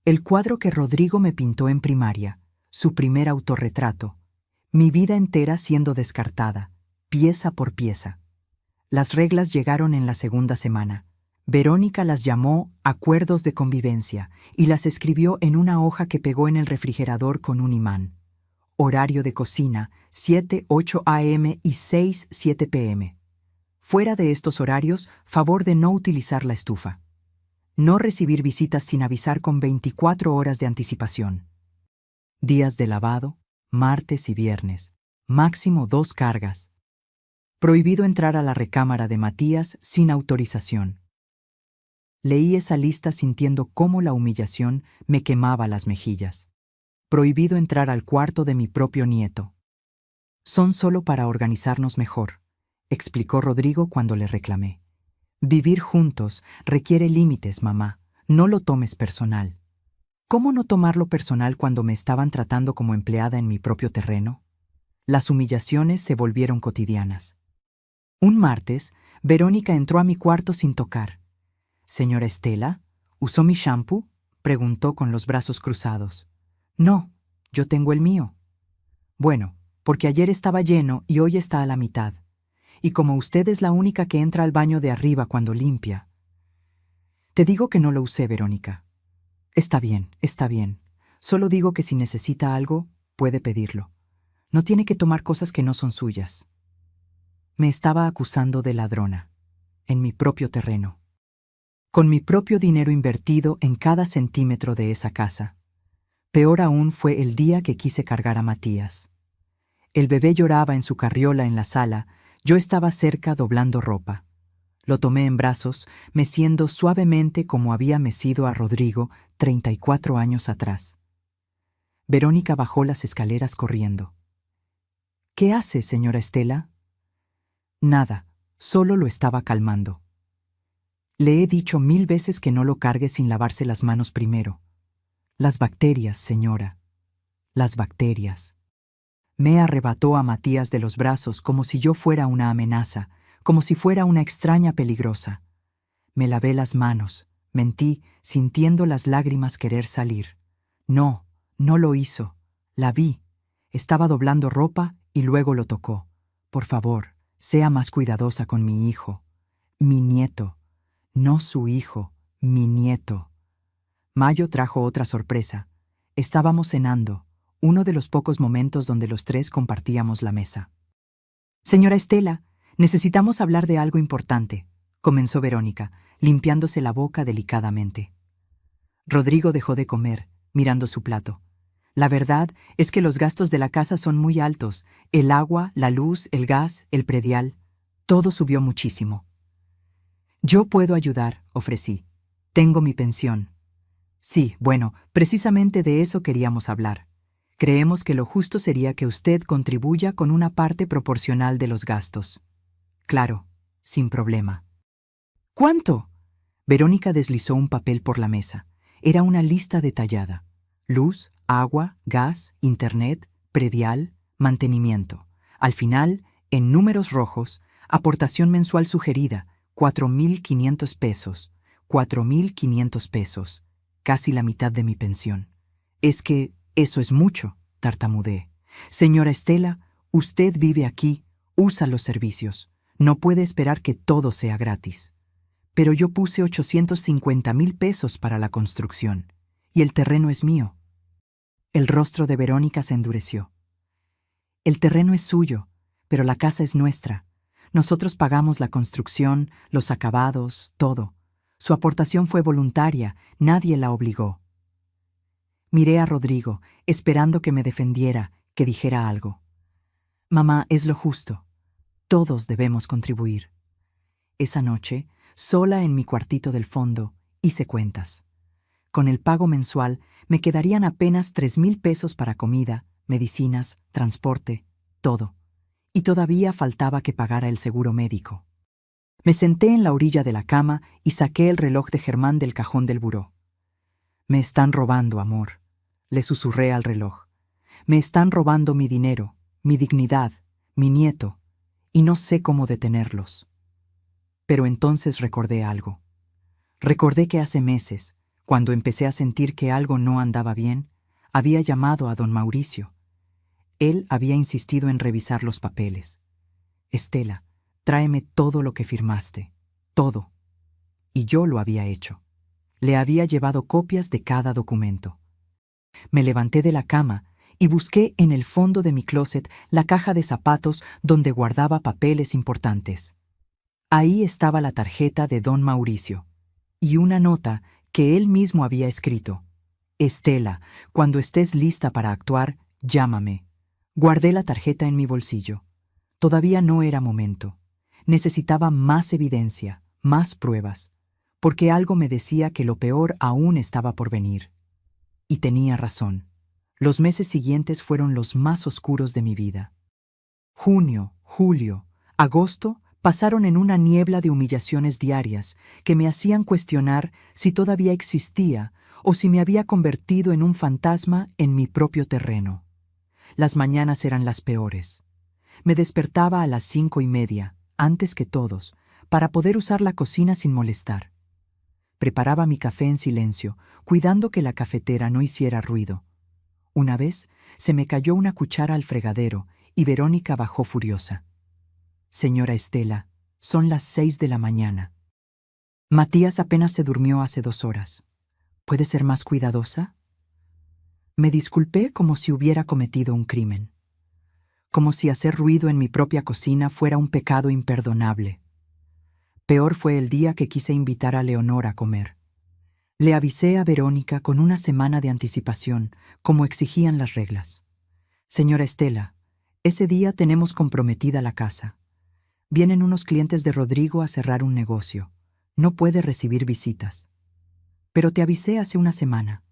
El cuadro que Rodrigo me pintó en primaria, su primer autorretrato, mi vida entera siendo descartada, pieza por pieza. Las reglas llegaron en la segunda semana. Verónica las llamó acuerdos de convivencia y las escribió en una hoja que pegó en el refrigerador con un imán. Horario de cocina, 7-8 a.m. y 6-7 p.m. Fuera de estos horarios, favor de no utilizar la estufa. No recibir visitas sin avisar con 24 horas de anticipación. Días de lavado, martes y viernes. Máximo 2 cargas. Prohibido entrar a la recámara de Matías sin autorización. Leí esa lista sintiendo cómo la humillación me quemaba las mejillas. Prohibido entrar al cuarto de mi propio nieto. Son solo para organizarnos mejor, explicó Rodrigo cuando le reclamé. Vivir juntos requiere límites, mamá. No lo tomes personal. ¿Cómo no tomarlo personal cuando me estaban tratando como empleada en mi propio terreno? Las humillaciones se volvieron cotidianas. Un martes, Verónica entró a mi cuarto sin tocar. «Señora Estela, ¿usó mi shampoo?», preguntó con los brazos cruzados. «No, yo tengo el mío». «Bueno, porque ayer estaba lleno y hoy está a la mitad. Y como usted es la única que entra al baño de arriba cuando limpia». «Te digo que no lo usé, Verónica». Está bien. Solo digo que si necesita algo, puede pedirlo. No tiene que tomar cosas que no son suyas». Me estaba acusando de ladrona, en mi propio terreno, con mi propio dinero invertido en cada centímetro de esa casa. Peor aún fue el día que quise cargar a Matías. El bebé lloraba en su carriola en la sala, yo estaba cerca doblando ropa. Lo tomé en brazos, meciendo suavemente como había mecido a Rodrigo 34 años atrás. Verónica bajó las escaleras corriendo. «¿Qué hace, señora Estela?» «Nada, solo lo estaba calmando. Le he dicho 1000 veces que no lo cargue sin lavarse las manos primero. Las bacterias, señora. Las bacterias». Me arrebató a Matías de los brazos como si yo fuera una amenaza, como si fuera una extraña peligrosa. Me lavé las manos, mentí, sintiendo las lágrimas querer salir. No, no lo hizo. La vi. Estaba doblando ropa y luego lo tocó. «Por favor, sea más cuidadosa con mi hijo. Mi nieto. No su hijo, mi nieto». Mayo trajo otra sorpresa. Estábamos cenando, uno de los pocos momentos donde los tres compartíamos la mesa. «Señora Estela, necesitamos hablar de algo importante», comenzó Verónica, limpiándose la boca delicadamente. Rodrigo dejó de comer, mirando su plato. «La verdad es que los gastos de la casa son muy altos. El agua, la luz, el gas, el predial. Todo subió muchísimo». «Yo puedo ayudar», ofrecí. «Tengo mi pensión». «Sí, bueno, precisamente de eso queríamos hablar. Creemos que lo justo sería que usted contribuya con una parte proporcional de los gastos». «Claro, sin problema». «¿Cuánto?». Verónica deslizó un papel por la mesa. Era una lista detallada. Luz, agua, gas, internet, predial, mantenimiento. Al final, en números rojos, aportación mensual sugerida, 4.500 pesos. 4.500 pesos. Casi la mitad de mi pensión. «Es que eso es mucho», tartamudeé. «Señora Estela, usted vive aquí, usa los servicios. No puede esperar que todo sea gratis». «Pero yo puse 850.000 pesos para la construcción. Y el terreno es mío». El rostro de Verónica se endureció. «El terreno es suyo, pero la casa es nuestra. Nosotros pagamos la construcción, los acabados, todo. Su aportación fue voluntaria, nadie la obligó». Miré a Rodrigo, esperando que me defendiera, que dijera algo. «Mamá, es lo justo. Todos debemos contribuir». Esa noche, sola en mi cuartito del fondo, hice cuentas. Con el pago mensual me quedarían apenas 3.000 pesos para comida, medicinas, transporte, todo. Y todavía faltaba que pagara el seguro médico. Me senté en la orilla de la cama y saqué el reloj de Germán del cajón del buró. Me están robando, amor, le susurré al reloj. Me están robando mi dinero, mi dignidad, mi nieto, y no sé cómo detenerlos. Pero entonces recordé algo. Recordé que hace meses, cuando empecé a sentir que algo no andaba bien, había llamado a don Mauricio. Él había insistido en revisar los papeles. Estela, tráeme todo lo que firmaste, todo. Y yo lo había hecho. Le había llevado copias de cada documento. Me levanté de la cama y busqué en el fondo de mi closet la caja de zapatos donde guardaba papeles importantes. Ahí estaba la tarjeta de don Mauricio y una nota que él mismo había escrito. Estela, cuando estés lista para actuar, llámame. Guardé la tarjeta en mi bolsillo. Todavía no era momento. Necesitaba más evidencia, más pruebas, porque algo me decía que lo peor aún estaba por venir. Y tenía razón. Los meses siguientes fueron los más oscuros de mi vida. Junio, julio, agosto pasaron en una niebla de humillaciones diarias que me hacían cuestionar si todavía existía o si me había convertido en un fantasma en mi propio terreno. Las mañanas eran las peores. Me despertaba a las 5:30, antes que todos, para poder usar la cocina sin molestar. Preparaba mi café en silencio, cuidando que la cafetera no hiciera ruido. Una vez se me cayó una cuchara al fregadero y Verónica bajó furiosa. Señora Estela, son las 6 de la mañana. Matías apenas se durmió hace 2 horas. ¿Puede ser más cuidadosa? Me disculpé como si hubiera cometido un crimen. Como si hacer ruido en mi propia cocina fuera un pecado imperdonable. Peor fue el día que quise invitar a Leonor a comer. Le avisé a Verónica con una semana de anticipación, como exigían las reglas. Señora Estela, ese día tenemos comprometida la casa. Vienen unos clientes de Rodrigo a cerrar un negocio. No puede recibir visitas. Pero te avisé hace una semana.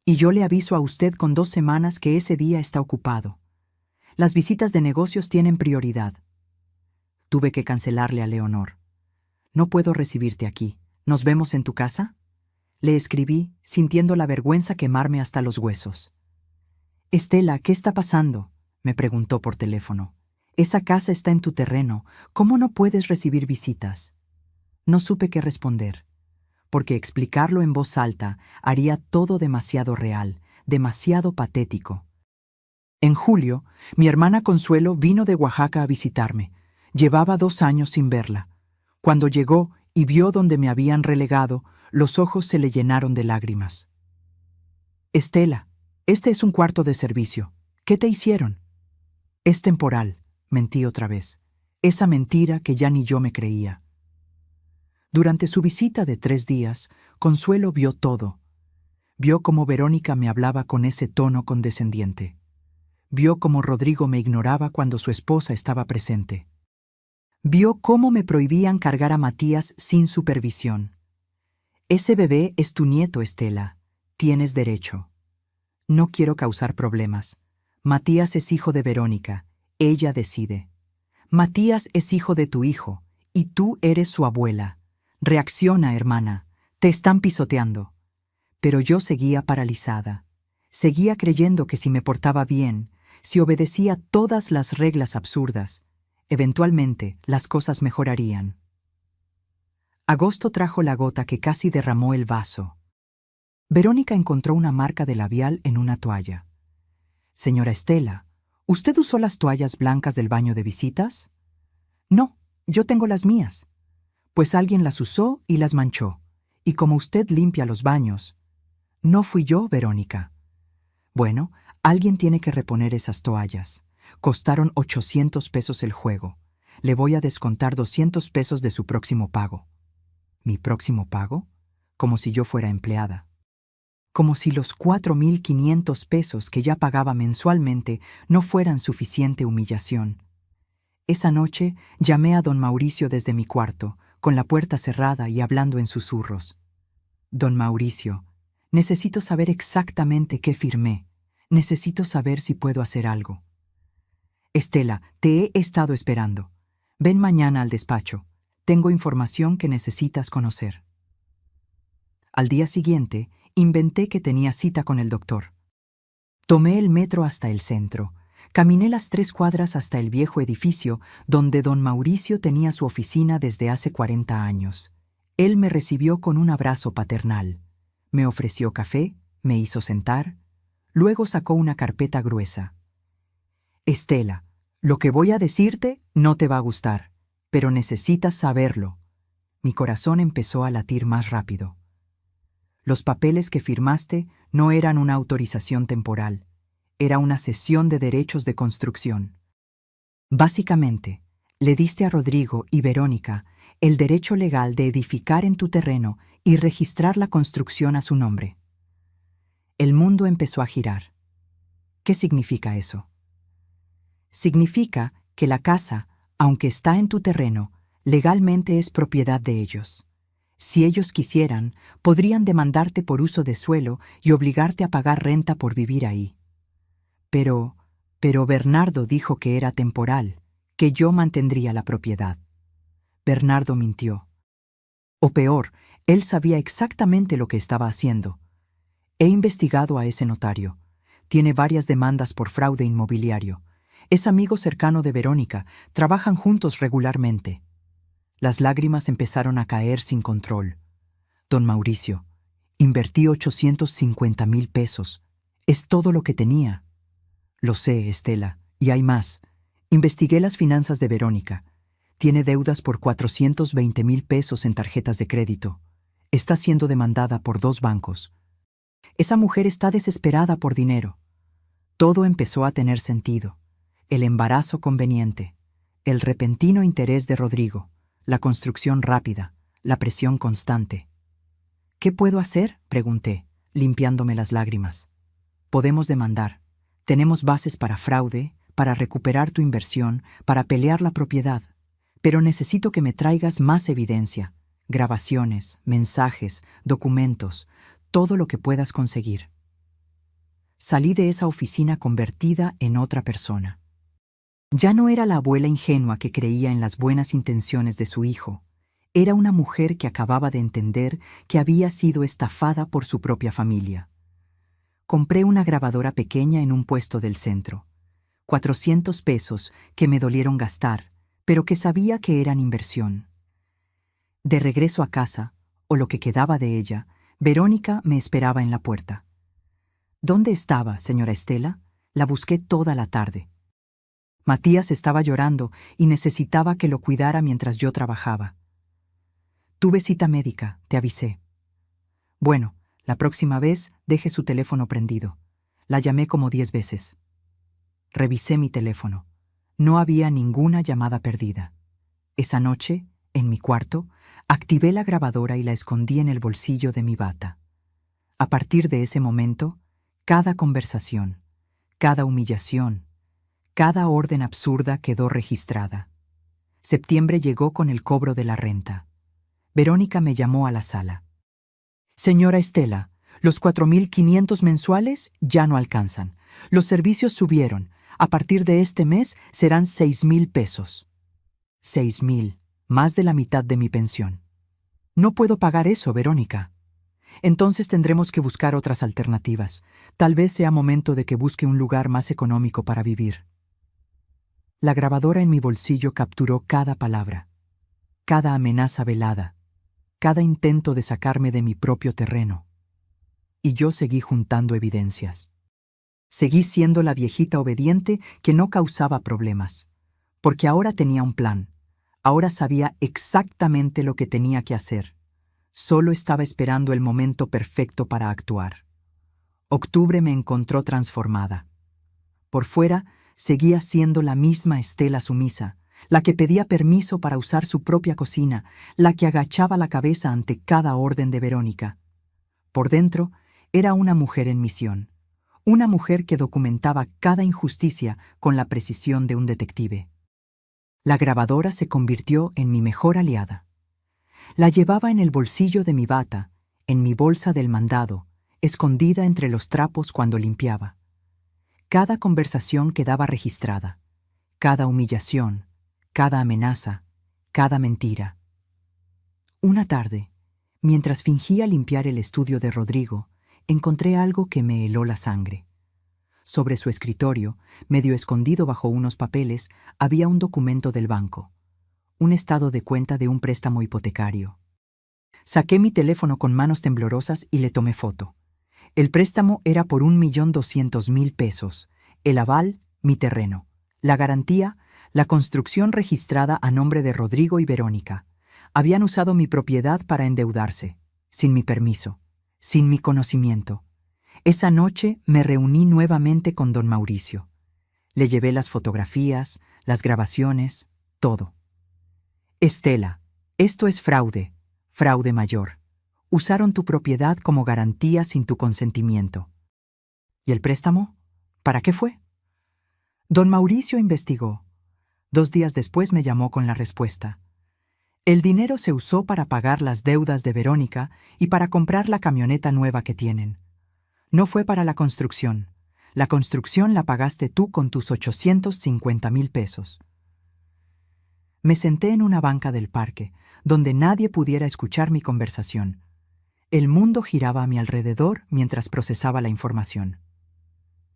Y yo le aviso a usted con 2 semanas que ese día está ocupado. Las visitas de negocios tienen prioridad. Tuve que cancelarle a Leonor. No puedo recibirte aquí. ¿Nos vemos en tu casa? Le escribí, sintiendo la vergüenza quemarme hasta los huesos. Estela, ¿qué está pasando?, me preguntó por teléfono. Esa casa está en tu terreno. ¿Cómo no puedes recibir visitas? No supe qué responder, porque explicarlo en voz alta haría todo demasiado real, demasiado patético. En julio, mi hermana Consuelo vino de Oaxaca a visitarme. Llevaba 2 años sin verla. Cuando llegó y vio donde me habían relegado, los ojos se le llenaron de lágrimas. Estela, este es un cuarto de servicio. ¿Qué te hicieron? Es temporal, mentí otra vez. Esa mentira que ya ni yo me creía. Durante su visita de 3 días, Consuelo vio todo. Vio cómo Verónica me hablaba con ese tono condescendiente. Vio cómo Rodrigo me ignoraba cuando su esposa estaba presente. Vio cómo me prohibían cargar a Matías sin supervisión. Ese bebé es tu nieto, Estela. Tienes derecho. No quiero causar problemas. Matías es hijo de Verónica. Ella decide. Matías es hijo de tu hijo, y tú eres su abuela. Reacciona, hermana. Te están pisoteando. Pero yo seguía paralizada. Seguía creyendo que si me portaba bien, si obedecía todas las reglas absurdas, eventualmente las cosas mejorarían. Agosto trajo la gota que casi derramó el vaso. Verónica encontró una marca de labial en una toalla. Señora Estela, ¿usted usó las toallas blancas del baño de visitas? No, yo tengo las mías. Pues alguien las usó y las manchó. Y como usted limpia los baños. No fui yo, Verónica. Bueno, alguien tiene que reponer esas toallas. Costaron 800 pesos el juego. Le voy a descontar 200 pesos de su próximo pago. ¿Mi próximo pago? Como si yo fuera empleada. Como si los 4,500 pesos que ya pagaba mensualmente no fueran suficiente humillación. Esa noche llamé a don Mauricio desde mi cuarto, con la puerta cerrada y hablando en susurros. Don Mauricio, necesito saber exactamente qué firmé. Necesito saber si puedo hacer algo. Estela, te he estado esperando. Ven mañana al despacho. Tengo información que necesitas conocer. Al día siguiente, inventé que tenía cita con el doctor. Tomé el metro hasta el centro. Caminé las 3 cuadras hasta el viejo edificio donde don Mauricio tenía su oficina desde hace 40 años. Él me recibió con un abrazo paternal. Me ofreció café, me hizo sentar. Luego sacó una carpeta gruesa. Estela, lo que voy a decirte no te va a gustar, pero necesitas saberlo. Mi corazón empezó a latir más rápido. Los papeles que firmaste no eran una autorización temporal. Era una cesión de derechos de construcción. Básicamente, le diste a Rodrigo y Verónica el derecho legal de edificar en tu terreno y registrar la construcción a su nombre. El mundo empezó a girar. ¿Qué significa eso? Significa que la casa, aunque está en tu terreno, legalmente es propiedad de ellos. Si ellos quisieran, podrían demandarte por uso de suelo y obligarte a pagar renta por vivir ahí. Pero Bernardo dijo que era temporal, que yo mantendría la propiedad. Bernardo mintió. O peor, él sabía exactamente lo que estaba haciendo. He investigado a ese notario. Tiene varias demandas por fraude inmobiliario. Es amigo cercano de Verónica, trabajan juntos regularmente. Las lágrimas empezaron a caer sin control. Don Mauricio, invertí 850,000 pesos. Es todo lo que tenía. Lo sé, Estela, y hay más. Investigué las finanzas de Verónica. Tiene deudas por 420,000 pesos en tarjetas de crédito. Está siendo demandada por 2 bancos. Esa mujer está desesperada por dinero. Todo empezó a tener sentido. El embarazo conveniente, el repentino interés de Rodrigo, la construcción rápida, la presión constante. ¿Qué puedo hacer?, pregunté, limpiándome las lágrimas. Podemos demandar. Tenemos bases para fraude, para recuperar tu inversión, para pelear la propiedad. Pero necesito que me traigas más evidencia, grabaciones, mensajes, documentos, todo lo que puedas conseguir. Salí de esa oficina convertida en otra persona. Ya no era la abuela ingenua que creía en las buenas intenciones de su hijo. Era una mujer que acababa de entender que había sido estafada por su propia familia. Compré una grabadora pequeña en un puesto del centro. 400 pesos que me dolieron gastar, pero que sabía que eran inversión. De regreso a casa, o lo que quedaba de ella, Verónica me esperaba en la puerta. ¿Dónde estaba, señora Estela? La busqué toda la tarde. Matías estaba llorando y necesitaba que lo cuidara mientras yo trabajaba. Tuve cita médica, te avisé. Bueno, la próxima vez deje su teléfono prendido. La llamé como 10 veces. Revisé mi teléfono. No había ninguna llamada perdida. Esa noche, en mi cuarto, activé la grabadora y la escondí en el bolsillo de mi bata. A partir de ese momento, cada conversación, cada humillación, cada orden absurda quedó registrada. Septiembre llegó con el cobro de la renta. Verónica me llamó a la sala. Señora Estela, los 4,500 mensuales ya no alcanzan. Los servicios subieron. A partir de este mes serán 6,000 pesos. 6,000, más de la mitad de mi pensión. No puedo pagar eso, Verónica. Entonces tendremos que buscar otras alternativas. Tal vez sea momento de que busque un lugar más económico para vivir. La grabadora en mi bolsillo capturó cada palabra, cada amenaza velada, cada intento de sacarme de mi propio terreno. Y yo seguí juntando evidencias. Seguí siendo la viejita obediente que no causaba problemas, porque ahora tenía un plan. Ahora sabía exactamente lo que tenía que hacer. Solo estaba esperando el momento perfecto para actuar. Octubre me encontró transformada. Por fuera, seguía siendo la misma Estela sumisa, la que pedía permiso para usar su propia cocina, la que agachaba la cabeza ante cada orden de Verónica. Por dentro, era una mujer en misión, una mujer que documentaba cada injusticia con la precisión de un detective. La grabadora se convirtió en mi mejor aliada. La llevaba en el bolsillo de mi bata, en mi bolsa del mandado, escondida entre los trapos cuando limpiaba. Cada conversación quedaba registrada, cada humillación, cada amenaza, cada mentira. Una tarde, mientras fingía limpiar el estudio de Rodrigo, encontré algo que me heló la sangre. Sobre su escritorio, medio escondido bajo unos papeles, había un documento del banco, un estado de cuenta de un préstamo hipotecario. Saqué mi teléfono con manos temblorosas y le tomé foto. El préstamo era por 1.200.000 pesos, el aval, mi terreno, la garantía, la construcción registrada a nombre de Rodrigo y Verónica. Habían usado mi propiedad para endeudarse, sin mi permiso, sin mi conocimiento. Esa noche me reuní nuevamente con don Mauricio. Le llevé las fotografías, las grabaciones, todo. Estela, esto es fraude, fraude mayor. Usaron tu propiedad como garantía sin tu consentimiento. ¿Y el préstamo? ¿Para qué fue? Don Mauricio investigó. 2 días después me llamó con la respuesta. El dinero se usó para pagar las deudas de Verónica y para comprar la camioneta nueva que tienen. No fue para la construcción. La construcción la pagaste tú con tus 850.000 pesos. Me senté en una banca del parque, donde nadie pudiera escuchar mi conversación. El mundo giraba a mi alrededor mientras procesaba la información.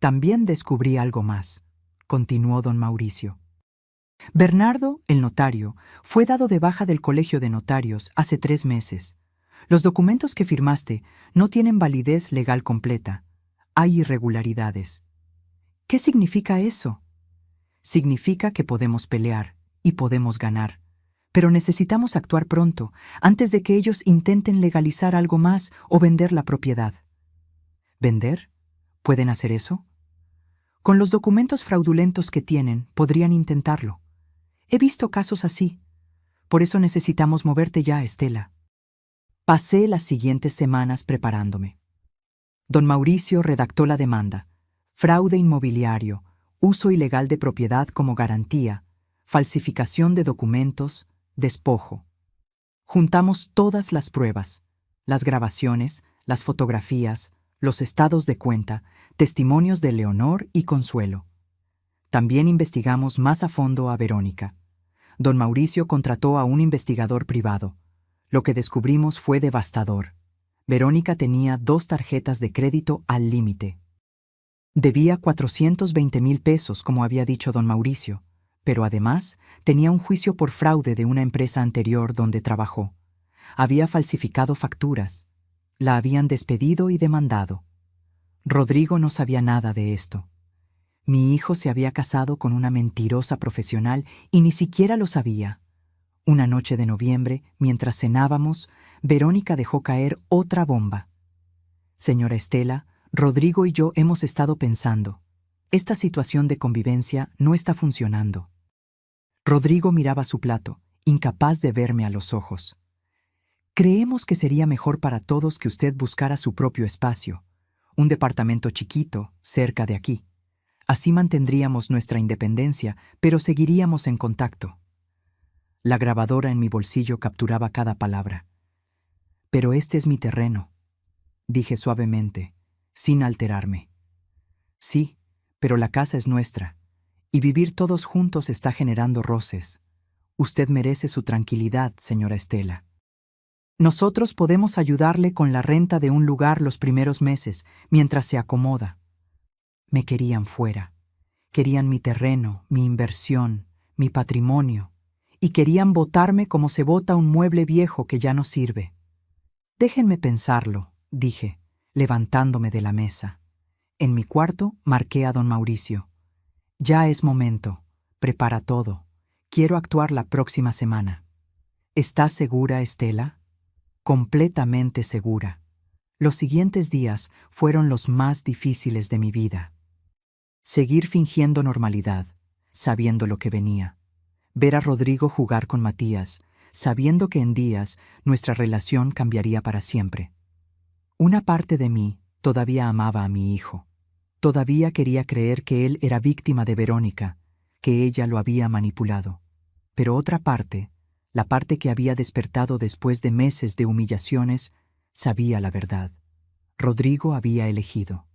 También descubrí algo más, continuó don Mauricio. Bernardo, el notario, fue dado de baja del colegio de notarios hace 3 meses. Los documentos que firmaste no tienen validez legal completa. Hay irregularidades. ¿Qué significa eso? Significa que podemos pelear y podemos ganar. Pero necesitamos actuar pronto, antes de que ellos intenten legalizar algo más o vender la propiedad. ¿Vender? ¿Pueden hacer eso? Con los documentos fraudulentos que tienen, podrían intentarlo. He visto casos así. Por eso necesitamos moverte ya, Estela. Pasé las siguientes semanas preparándome. Don Mauricio redactó la demanda: fraude inmobiliario, uso ilegal de propiedad como garantía, falsificación de documentos, despojo. Juntamos todas las pruebas, las grabaciones, las fotografías, los estados de cuenta, testimonios de Leonor y Consuelo. También investigamos más a fondo a Verónica. Don Mauricio contrató a un investigador privado. Lo que descubrimos fue devastador. Verónica tenía 2 tarjetas de crédito al límite. Debía 420.000 pesos, como había dicho don Mauricio, pero además tenía un juicio por fraude de una empresa anterior donde trabajó. Había falsificado facturas. La habían despedido y demandado. Rodrigo no sabía nada de esto. Mi hijo se había casado con una mentirosa profesional y ni siquiera lo sabía. Una noche de noviembre, mientras cenábamos, Verónica dejó caer otra bomba. Señora Estela, Rodrigo y yo hemos estado pensando. Esta situación de convivencia no está funcionando. Rodrigo miraba su plato, incapaz de verme a los ojos. Creemos que sería mejor para todos que usted buscara su propio espacio, un departamento chiquito, cerca de aquí. Así mantendríamos nuestra independencia, pero seguiríamos en contacto. La grabadora en mi bolsillo capturaba cada palabra. Pero este es mi terreno, dije suavemente, sin alterarme. Sí, pero la casa es nuestra, y vivir todos juntos está generando roces. Usted merece su tranquilidad, señora Estela. Nosotros podemos ayudarle con la renta de un lugar los primeros meses, mientras se acomoda. Me querían fuera. Querían mi terreno, mi inversión, mi patrimonio, y querían botarme como se bota un mueble viejo que ya no sirve. Déjenme pensarlo, dije, levantándome de la mesa. En mi cuarto marqué a don Mauricio. Ya es momento. Prepara todo. Quiero actuar la próxima semana. ¿Estás segura, Estela? Completamente segura. Los siguientes días fueron los más difíciles de mi vida. Seguir fingiendo normalidad, sabiendo lo que venía. Ver a Rodrigo jugar con Matías, sabiendo que en días nuestra relación cambiaría para siempre. Una parte de mí todavía amaba a mi hijo. Todavía quería creer que él era víctima de Verónica, que ella lo había manipulado. Pero otra parte, la parte que había despertado después de meses de humillaciones, sabía la verdad. Rodrigo había elegido.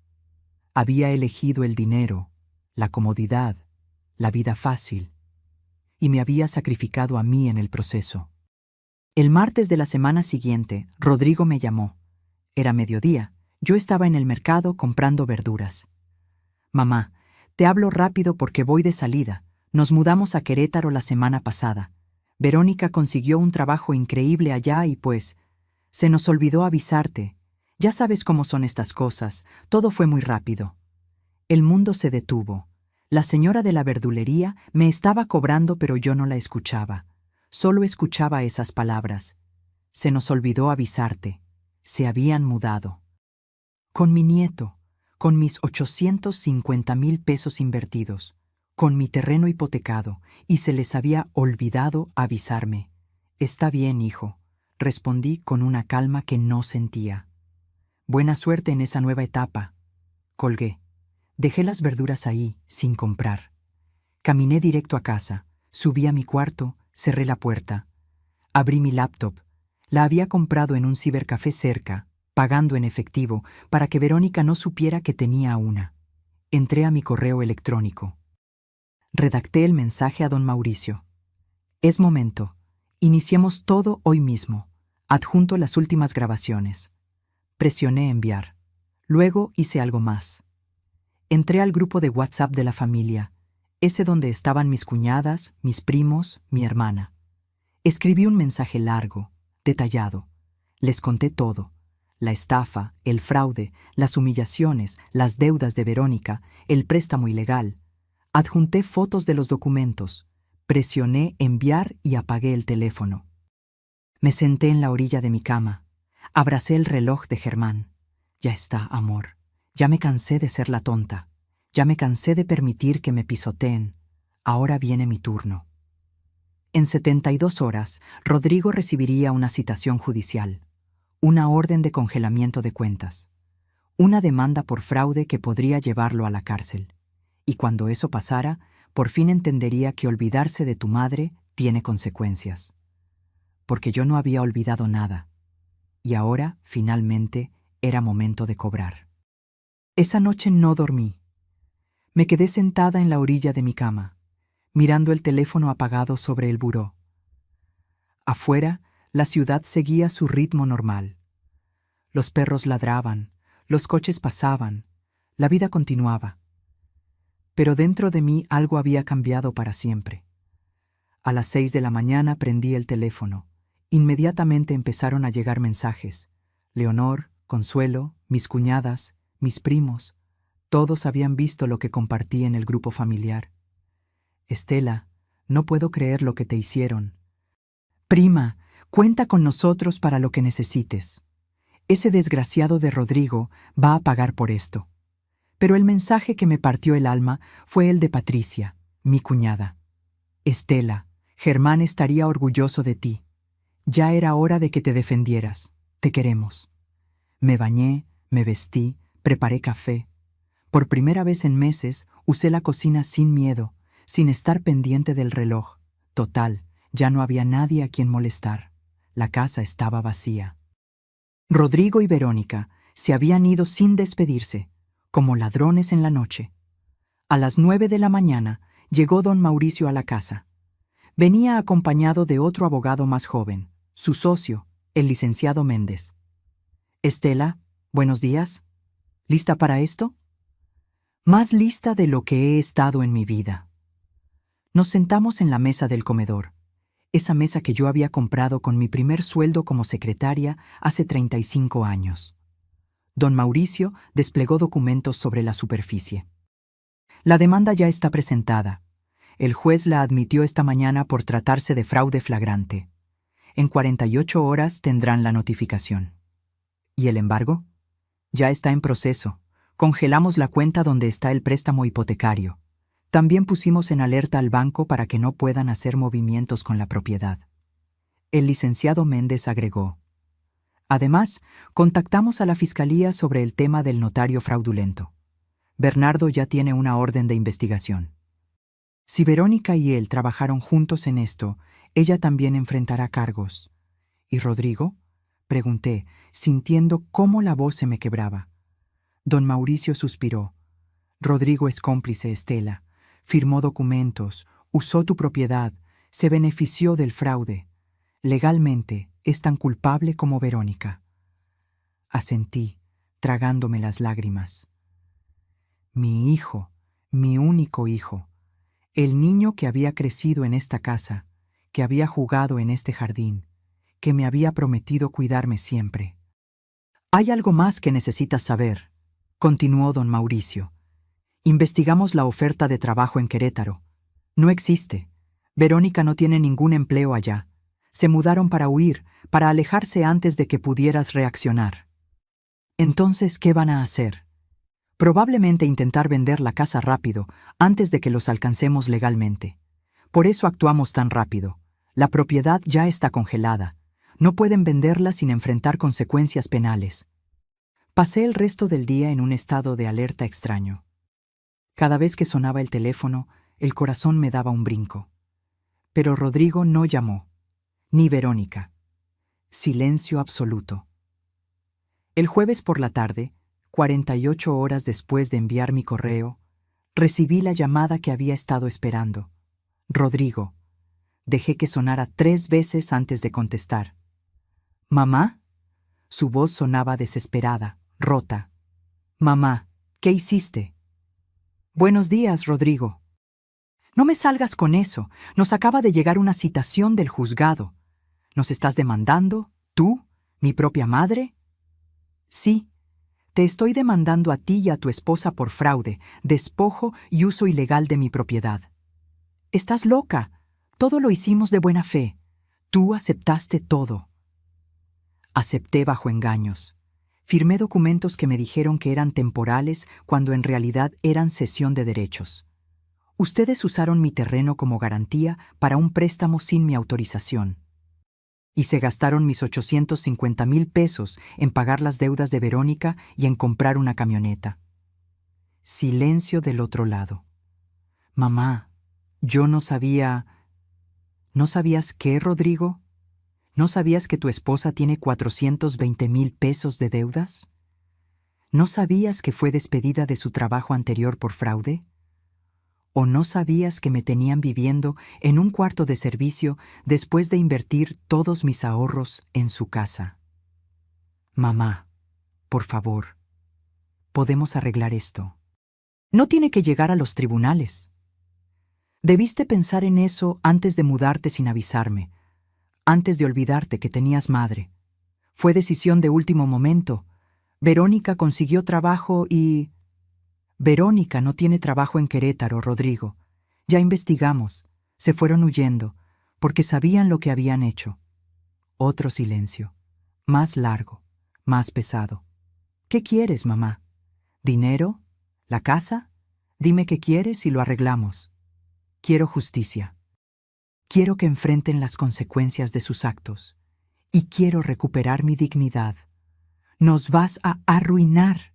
Había elegido el dinero, la comodidad, la vida fácil, y me había sacrificado a mí en el proceso. El martes de la semana siguiente, Rodrigo me llamó. Era mediodía. Yo estaba en el mercado comprando verduras. Mamá, te hablo rápido porque voy de salida. Nos mudamos a Querétaro la semana pasada. Verónica consiguió un trabajo increíble allá y pues, se nos olvidó avisarte. Ya sabes cómo son estas cosas. Todo fue muy rápido. El mundo se detuvo. La señora de la verdulería me estaba cobrando, pero yo no la escuchaba. Solo escuchaba esas palabras. Se nos olvidó avisarte. Se habían mudado. Con mi nieto, con mis 850,000 pesos invertidos, con mi terreno hipotecado, y se les había olvidado avisarme. Está bien, hijo, respondí con una calma que no sentía. Buena suerte en esa nueva etapa. Colgué. Dejé las verduras ahí, sin comprar. Caminé directo a casa, subí a mi cuarto, cerré la puerta. Abrí mi laptop. La había comprado en un cibercafé cerca, pagando en efectivo, para que Verónica no supiera que tenía una. Entré a mi correo electrónico. Redacté el mensaje a don Mauricio. Es momento. Iniciemos todo hoy mismo. Adjunto las últimas grabaciones. Presioné enviar. Luego hice algo más. Entré al grupo de WhatsApp de la familia, ese donde estaban mis cuñadas, mis primos, mi hermana. Escribí un mensaje largo, detallado. Les conté todo. La estafa, el fraude, las humillaciones, las deudas de Verónica, el préstamo ilegal. Adjunté fotos de los documentos. Presioné enviar y apagué el teléfono. Me senté en la orilla de mi cama. Abracé el reloj de Germán. Ya está, amor. Ya me cansé de ser la tonta. Ya me cansé de permitir que me pisoteen. Ahora viene mi turno. En 72 horas, Rodrigo recibiría una citación judicial, una orden de congelamiento de cuentas, una demanda por fraude que podría llevarlo a la cárcel. Y cuando eso pasara, por fin entendería que olvidarse de tu madre tiene consecuencias. Porque yo no había olvidado nada. Y ahora, finalmente, era momento de cobrar. Esa noche no dormí. Me quedé sentada en la orilla de mi cama, mirando el teléfono apagado sobre el buró. Afuera, la ciudad seguía su ritmo normal. Los perros ladraban, los coches pasaban, la vida continuaba. Pero dentro de mí algo había cambiado para siempre. A las 6 de la mañana prendí el teléfono. Inmediatamente empezaron a llegar mensajes. Leonor, Consuelo, mis cuñadas, mis primos, todos habían visto lo que compartí en el grupo familiar. Estela, no puedo creer lo que te hicieron. Prima, cuenta con nosotros para lo que necesites. Ese desgraciado de Rodrigo va a pagar por esto. Pero el mensaje que me partió el alma fue el de Patricia, mi cuñada. Estela, Germán estaría orgulloso de ti. Ya era hora de que te defendieras. Te queremos. Me bañé, me vestí, preparé café. Por primera vez en meses usé la cocina sin miedo, sin estar pendiente del reloj. Total, ya no había nadie a quien molestar. La casa estaba vacía. Rodrigo y Verónica se habían ido sin despedirse, como ladrones en la noche. A las 9 de la mañana llegó don Mauricio a la casa. Venía acompañado de otro abogado más joven, su socio, el licenciado Méndez. Estela, buenos días. ¿Lista para esto? Más lista de lo que he estado en mi vida. Nos sentamos en la mesa del comedor, esa mesa que yo había comprado con mi primer sueldo como secretaria hace 35 años. Don Mauricio desplegó documentos sobre la superficie. La demanda ya está presentada. El juez la admitió esta mañana por tratarse de fraude flagrante. En 48 horas tendrán la notificación. ¿Y el embargo? Ya está en proceso. Congelamos la cuenta donde está el préstamo hipotecario. También pusimos en alerta al banco para que no puedan hacer movimientos con la propiedad. El licenciado Méndez agregó. Además, contactamos a la Fiscalía sobre el tema del notario fraudulento. Bernardo ya tiene una orden de investigación. Si Verónica y él trabajaron juntos en esto, ella también enfrentará cargos. ¿Y Rodrigo? Pregunté, sintiendo cómo la voz se me quebraba. Don Mauricio suspiró. Rodrigo es cómplice, Estela. Firmó documentos, usó tu propiedad, se benefició del fraude. Legalmente es tan culpable como Verónica. Asentí, tragándome las lágrimas. Mi hijo, mi único hijo, el niño que había crecido en esta casa, que había jugado en este jardín, que me había prometido cuidarme siempre. Hay algo más que necesitas saber, continuó don Mauricio. Investigamos la oferta de trabajo en Querétaro. No existe. Verónica no tiene ningún empleo allá. Se mudaron para huir, para alejarse antes de que pudieras reaccionar. Entonces, ¿qué van a hacer? Probablemente intentar vender la casa rápido, antes de que los alcancemos legalmente. Por eso actuamos tan rápido. La propiedad ya está congelada. No pueden venderla sin enfrentar consecuencias penales. Pasé el resto del día en un estado de alerta extraño. Cada vez que sonaba el teléfono, el corazón me daba un brinco. Pero Rodrigo no llamó, ni Verónica. Silencio absoluto. El jueves por la tarde, 48 horas después de enviar mi correo, recibí la llamada que había estado esperando. Rodrigo. Dejé que sonara 3 veces antes de contestar. ¿Mamá? Su voz sonaba desesperada, rota. Mamá, ¿qué hiciste? Buenos días, Rodrigo. No me salgas con eso. Nos acaba de llegar una citación del juzgado. ¿Nos estás demandando? ¿Tú? ¿Mi propia madre? Sí. Te estoy demandando a ti y a tu esposa por fraude, despojo y uso ilegal de mi propiedad. Estás loca. Todo lo hicimos de buena fe. Tú aceptaste todo. Acepté bajo engaños. Firmé documentos que me dijeron que eran temporales cuando en realidad eran cesión de derechos. Ustedes usaron mi terreno como garantía para un préstamo sin mi autorización. Y se gastaron mis 850,000 pesos en pagar las deudas de Verónica y en comprar una camioneta. Silencio del otro lado. Mamá, yo no sabía... ¿No sabías qué, Rodrigo? ¿No sabías que tu esposa tiene 420,000 pesos de deudas? ¿No sabías que fue despedida de su trabajo anterior por fraude? ¿O no sabías que me tenían viviendo en un cuarto de servicio después de invertir todos mis ahorros en su casa? Mamá, por favor, podemos arreglar esto. No tiene que llegar a los tribunales. Debiste pensar en eso antes de mudarte sin avisarme, antes de olvidarte que tenías madre. Fue decisión de último momento. Verónica consiguió trabajo y... Verónica no tiene trabajo en Querétaro, Rodrigo. Ya investigamos. Se fueron huyendo, porque sabían lo que habían hecho. Otro silencio. Más largo, más pesado. ¿Qué quieres, mamá? ¿Dinero? ¿La casa? Dime qué quieres y lo arreglamos. Quiero justicia. Quiero que enfrenten las consecuencias de sus actos. Y quiero recuperar mi dignidad. Nos vas a arruinar.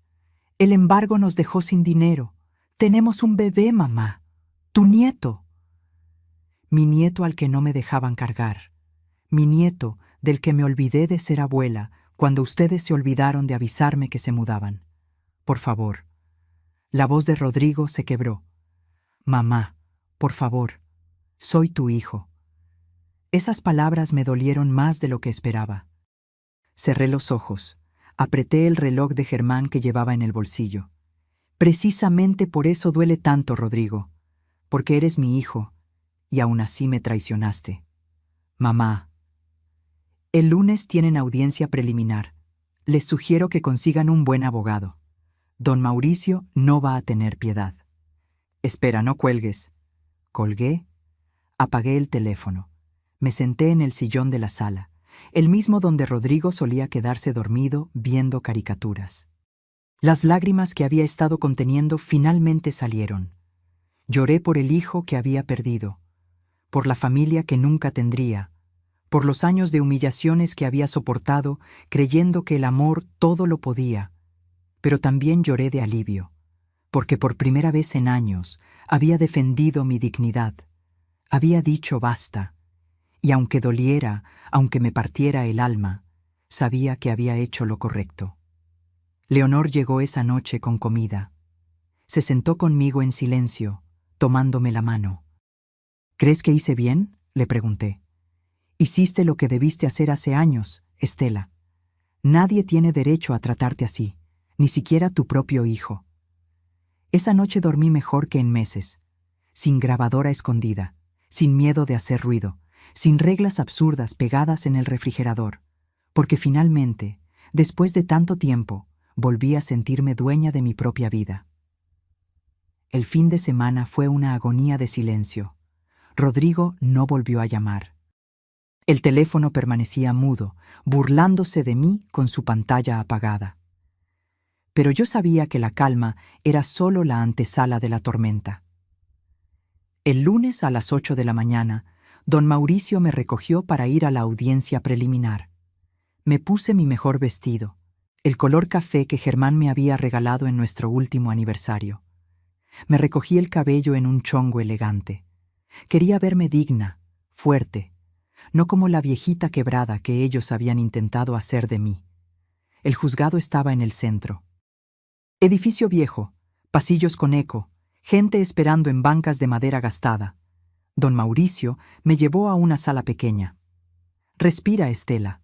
El embargo nos dejó sin dinero. Tenemos un bebé, mamá. Tu nieto. Mi nieto al que no me dejaban cargar. Mi nieto del que me olvidé de ser abuela cuando ustedes se olvidaron de avisarme que se mudaban. Por favor. La voz de Rodrigo se quebró. Mamá, por favor, soy tu hijo. Esas palabras me dolieron más de lo que esperaba. Cerré los ojos. Apreté el reloj de Germán que llevaba en el bolsillo. Precisamente por eso duele tanto, Rodrigo, porque eres mi hijo, y aún así me traicionaste. Mamá, el lunes tienen audiencia preliminar. Les sugiero que consigan un buen abogado. Don Mauricio no va a tener piedad. Espera, no cuelgues. Colgué, apagué el teléfono. Me senté en el sillón de la sala, el mismo donde Rodrigo solía quedarse dormido viendo caricaturas. Las lágrimas que había estado conteniendo finalmente salieron. Lloré por el hijo que había perdido, por la familia que nunca tendría, por los años de humillaciones que había soportado creyendo que el amor todo lo podía, pero también lloré de alivio, porque por primera vez en años había defendido mi dignidad, había dicho basta. Y aunque doliera, aunque me partiera el alma, sabía que había hecho lo correcto. Leonor llegó esa noche con comida. Se sentó conmigo en silencio, tomándome la mano. ¿Crees que hice bien?, le pregunté. Hiciste lo que debiste hacer hace años, Estela. Nadie tiene derecho a tratarte así, ni siquiera tu propio hijo. Esa noche dormí mejor que en meses, sin grabadora escondida, sin miedo de hacer ruido, sin reglas absurdas pegadas en el refrigerador, porque finalmente, después de tanto tiempo, volví a sentirme dueña de mi propia vida. El fin de semana fue una agonía de silencio. Rodrigo no volvió a llamar. El teléfono permanecía mudo, burlándose de mí con su pantalla apagada. Pero yo sabía que la calma era solo la antesala de la tormenta. El lunes a las 8 de la mañana, don Mauricio me recogió para ir a la audiencia preliminar. Me puse mi mejor vestido, el color café que Germán me había regalado en nuestro último aniversario. Me recogí el cabello en un chongo elegante. Quería verme digna, fuerte, no como la viejita quebrada que ellos habían intentado hacer de mí. El juzgado estaba en el centro. Edificio viejo, pasillos con eco, gente esperando en bancas de madera gastada. Don Mauricio me llevó a una sala pequeña. Respira, Estela.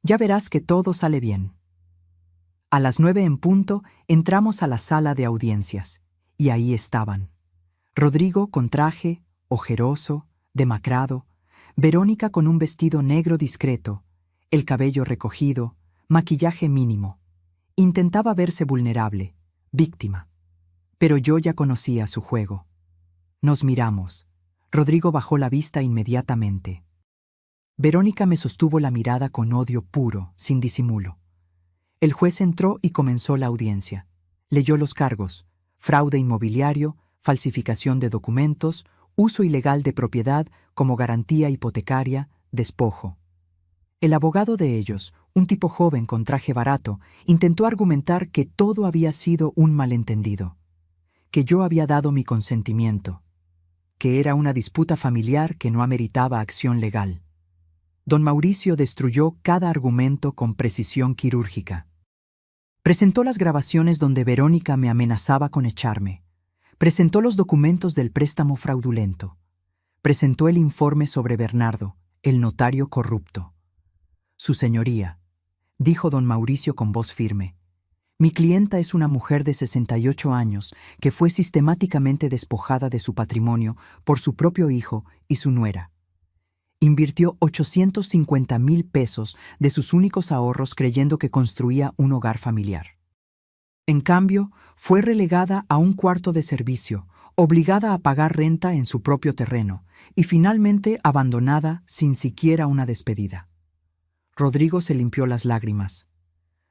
Ya verás que todo sale bien. A las 9 en punto entramos a la sala de audiencias, y ahí estaban. Rodrigo con traje, ojeroso, demacrado, Verónica con un vestido negro discreto, el cabello recogido, maquillaje mínimo. Intentaba verse vulnerable, víctima. Pero yo ya conocía su juego. Nos miramos. Rodrigo bajó la vista inmediatamente. Verónica me sostuvo la mirada con odio puro, sin disimulo. El juez entró y comenzó la audiencia. Leyó los cargos: fraude inmobiliario, falsificación de documentos, uso ilegal de propiedad como garantía hipotecaria, despojo. El abogado de ellos, un tipo joven con traje barato, intentó argumentar que todo había sido un malentendido, que yo había dado mi consentimiento, que era una disputa familiar que no ameritaba acción legal. Don Mauricio destruyó cada argumento con precisión quirúrgica. Presentó las grabaciones donde Verónica me amenazaba con echarme. Presentó los documentos del préstamo fraudulento. Presentó el informe sobre Bernardo, el notario corrupto. Su señoría, dijo don Mauricio con voz firme, mi clienta es una mujer de 68 años que fue sistemáticamente despojada de su patrimonio por su propio hijo y su nuera. Invirtió 850,000 pesos de sus únicos ahorros creyendo que construía un hogar familiar. En cambio, fue relegada a un cuarto de servicio, obligada a pagar renta en su propio terreno y finalmente abandonada sin siquiera una despedida. Rodrigo se limpió las lágrimas.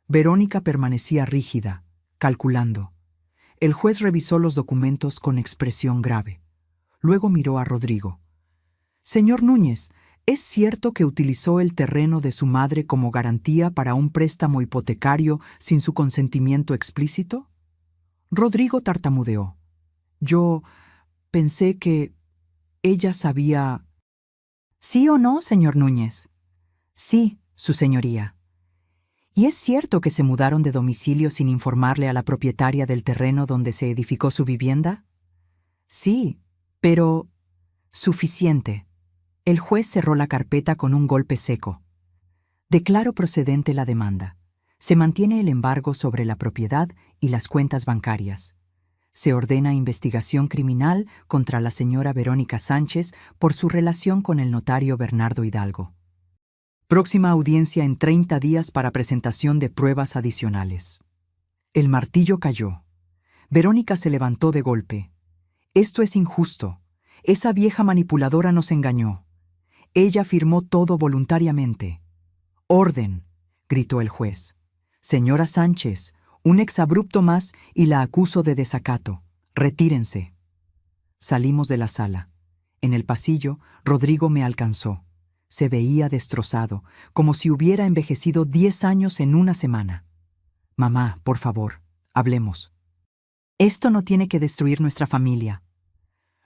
Verónica permanecía rígida, calculando. El juez revisó los documentos con expresión grave. Luego miró a Rodrigo. Señor Núñez, ¿es cierto que utilizó el terreno de su madre como garantía para un préstamo hipotecario sin su consentimiento explícito? Rodrigo tartamudeó. Yo pensé que ella sabía... ¿Sí o no, señor Núñez? Sí, su señoría. ¿Y es cierto que se mudaron de domicilio sin informarle a la propietaria del terreno donde se edificó su vivienda? Sí, pero... Suficiente. El juez cerró la carpeta con un golpe seco. Declaro procedente la demanda. Se mantiene el embargo sobre la propiedad y las cuentas bancarias. Se ordena investigación criminal contra la señora Verónica Sánchez por su relación con el notario Bernardo Hidalgo. Próxima audiencia en 30 días para presentación de pruebas adicionales. El martillo cayó. Verónica se levantó de golpe. Esto es injusto. Esa vieja manipuladora nos engañó. Ella firmó todo voluntariamente. «Orden», gritó el juez. «Señora Sánchez, un exabrupto más y la acuso de desacato. Retírense». Salimos de la sala. En el pasillo, Rodrigo me alcanzó. Se veía destrozado, como si hubiera envejecido 10 años en una semana. «Mamá, por favor, hablemos. Esto no tiene que destruir nuestra familia.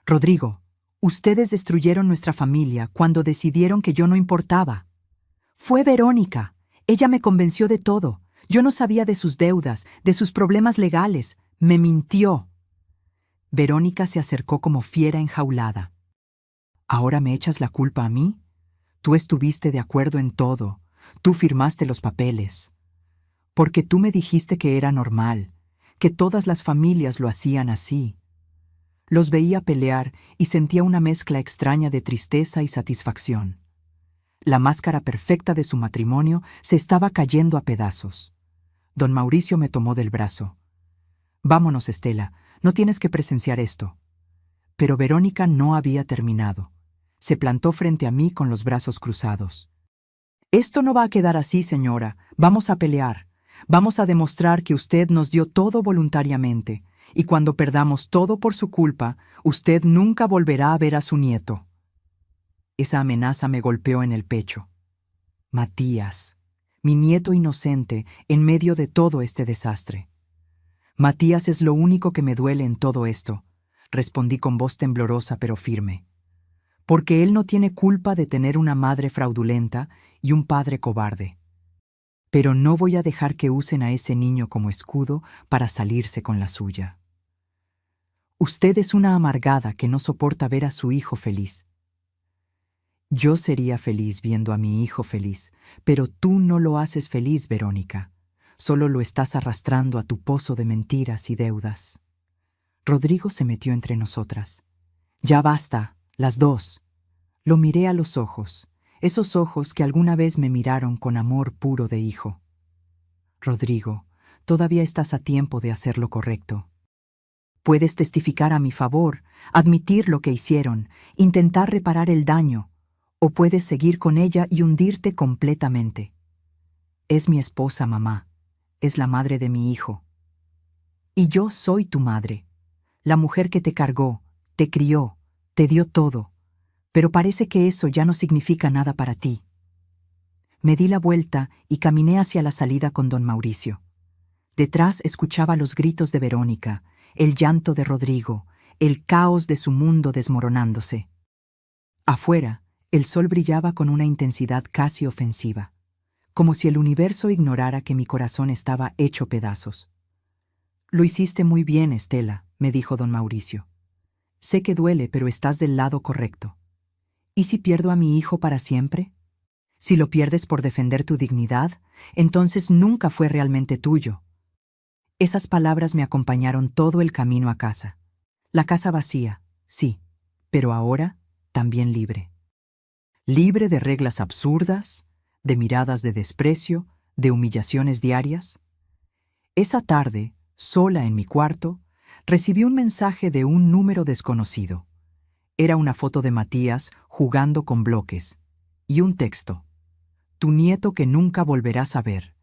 Rodrigo, ustedes destruyeron nuestra familia cuando decidieron que yo no importaba. Fue Verónica. Ella me convenció de todo. Yo no sabía de sus deudas, de sus problemas legales. Me mintió». Verónica se acercó como fiera enjaulada. «¿Ahora me echas la culpa a mí? Tú estuviste de acuerdo en todo. Tú firmaste los papeles. Porque tú me dijiste que era normal, que todas las familias lo hacían así. Los veía pelear y sentía una mezcla extraña de tristeza y satisfacción. La máscara perfecta de su matrimonio se estaba cayendo a pedazos. Don Mauricio me tomó del brazo. Vámonos, Estela, no tienes que presenciar esto. Pero Verónica no había terminado. Se plantó frente a mí con los brazos cruzados. Esto no va a quedar así, señora. Vamos a pelear. Vamos a demostrar que usted nos dio todo voluntariamente, y cuando perdamos todo por su culpa, usted nunca volverá a ver a su nieto. Esa amenaza me golpeó en el pecho. Matías, mi nieto inocente en medio de todo este desastre. Matías es lo único que me duele en todo esto, respondí con voz temblorosa pero firme. Porque él no tiene culpa de tener una madre fraudulenta y un padre cobarde. Pero no voy a dejar que usen a ese niño como escudo para salirse con la suya. Usted es una amargada que no soporta ver a su hijo feliz. Yo sería feliz viendo a mi hijo feliz, pero tú no lo haces feliz, Verónica. Solo lo estás arrastrando a tu pozo de mentiras y deudas. Rodrigo se metió entre nosotras. Ya basta, las dos. Lo miré a los ojos, esos ojos que alguna vez me miraron con amor puro de hijo. Rodrigo, todavía estás a tiempo de hacer lo correcto. Puedes testificar a mi favor, admitir lo que hicieron, intentar reparar el daño, o puedes seguir con ella y hundirte completamente. Es mi esposa, mamá. Es la madre de mi hijo. Y yo soy tu madre, la mujer que te cargó, te crió, te dio todo. Pero parece que eso ya no significa nada para ti. Me di la vuelta y caminé hacia la salida con don Mauricio. Detrás escuchaba los gritos de Verónica, el llanto de Rodrigo, el caos de su mundo desmoronándose. Afuera, el sol brillaba con una intensidad casi ofensiva, como si el universo ignorara que mi corazón estaba hecho pedazos. Lo hiciste muy bien, Estela, me dijo don Mauricio. Sé que duele, pero estás del lado correcto. ¿Y si pierdo a mi hijo para siempre? Si lo pierdes por defender tu dignidad, entonces nunca fue realmente tuyo. Esas palabras me acompañaron todo el camino a casa. La casa vacía, sí, pero ahora también libre. Libre de reglas absurdas, de miradas de desprecio, de humillaciones diarias. Esa tarde, sola en mi cuarto, recibí un mensaje de un número desconocido. Era una foto de Matías jugando con bloques y un texto. Tu nieto que nunca volverás a ver.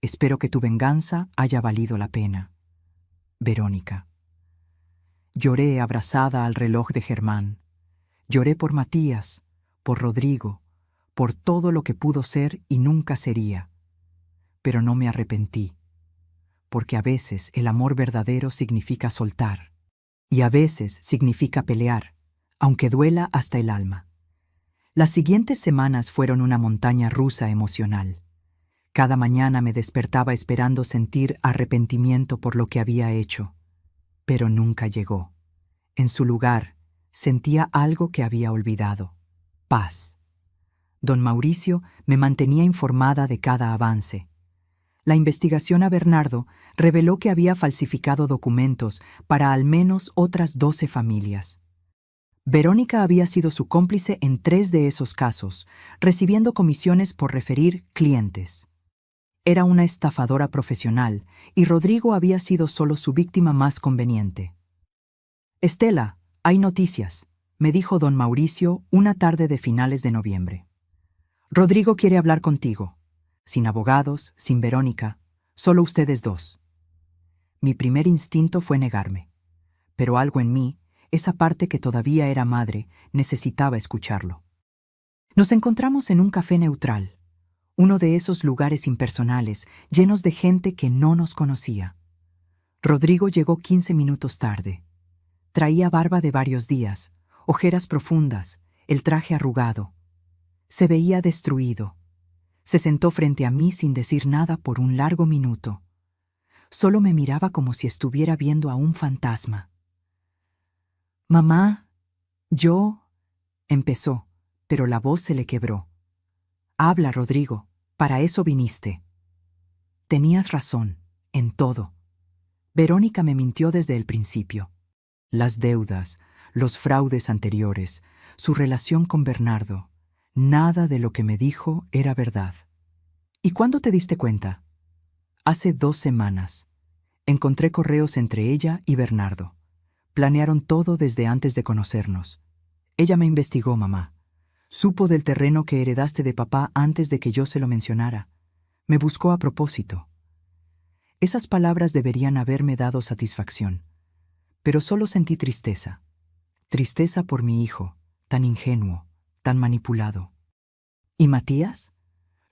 Espero que tu venganza haya valido la pena. Verónica. Lloré abrazada al reloj de Germán. Lloré por Matías, por Rodrigo, por todo lo que pudo ser y nunca sería. Pero no me arrepentí, porque a veces el amor verdadero significa soltar, y a veces significa pelear, aunque duela hasta el alma. Las siguientes semanas fueron una montaña rusa emocional. Cada mañana me despertaba esperando sentir arrepentimiento por lo que había hecho, pero nunca llegó. En su lugar, sentía algo que había olvidado: paz. Don Mauricio me mantenía informada de cada avance. La investigación a Bernardo reveló que había falsificado documentos para al menos otras 12 familias. Verónica había sido su cómplice en 3 de esos casos, recibiendo comisiones por referir clientes. Era una estafadora profesional y Rodrigo había sido solo su víctima más conveniente. Estela, hay noticias, me dijo don Mauricio una tarde de finales de noviembre. Rodrigo quiere hablar contigo. Sin abogados, sin Verónica, solo ustedes dos. Mi primer instinto fue negarme, pero algo en mí, esa parte que todavía era madre, necesitaba escucharlo. Nos encontramos en un café neutral, uno de esos lugares impersonales, llenos de gente que no nos conocía. Rodrigo llegó 15 minutos tarde. Traía barba de varios días, ojeras profundas, el traje arrugado. Se veía destruido. Se sentó frente a mí sin decir nada por un largo minuto. Solo me miraba como si estuviera viendo a un fantasma. «Mamá, yo...» empezó, pero la voz se le quebró. Habla, Rodrigo, para eso viniste. Tenías razón, en todo. Verónica me mintió desde el principio. Las deudas, los fraudes anteriores, su relación con Bernardo, nada de lo que me dijo era verdad. ¿Y cuándo te diste cuenta? Hace 2 semanas. Encontré correos entre ella y Bernardo. Planearon todo desde antes de conocernos. Ella me investigó, mamá. Supo del terreno que heredaste de papá antes de que yo se lo mencionara. Me buscó a propósito. Esas palabras deberían haberme dado satisfacción. Pero solo sentí tristeza. Tristeza por mi hijo, tan ingenuo, tan manipulado. ¿Y Matías?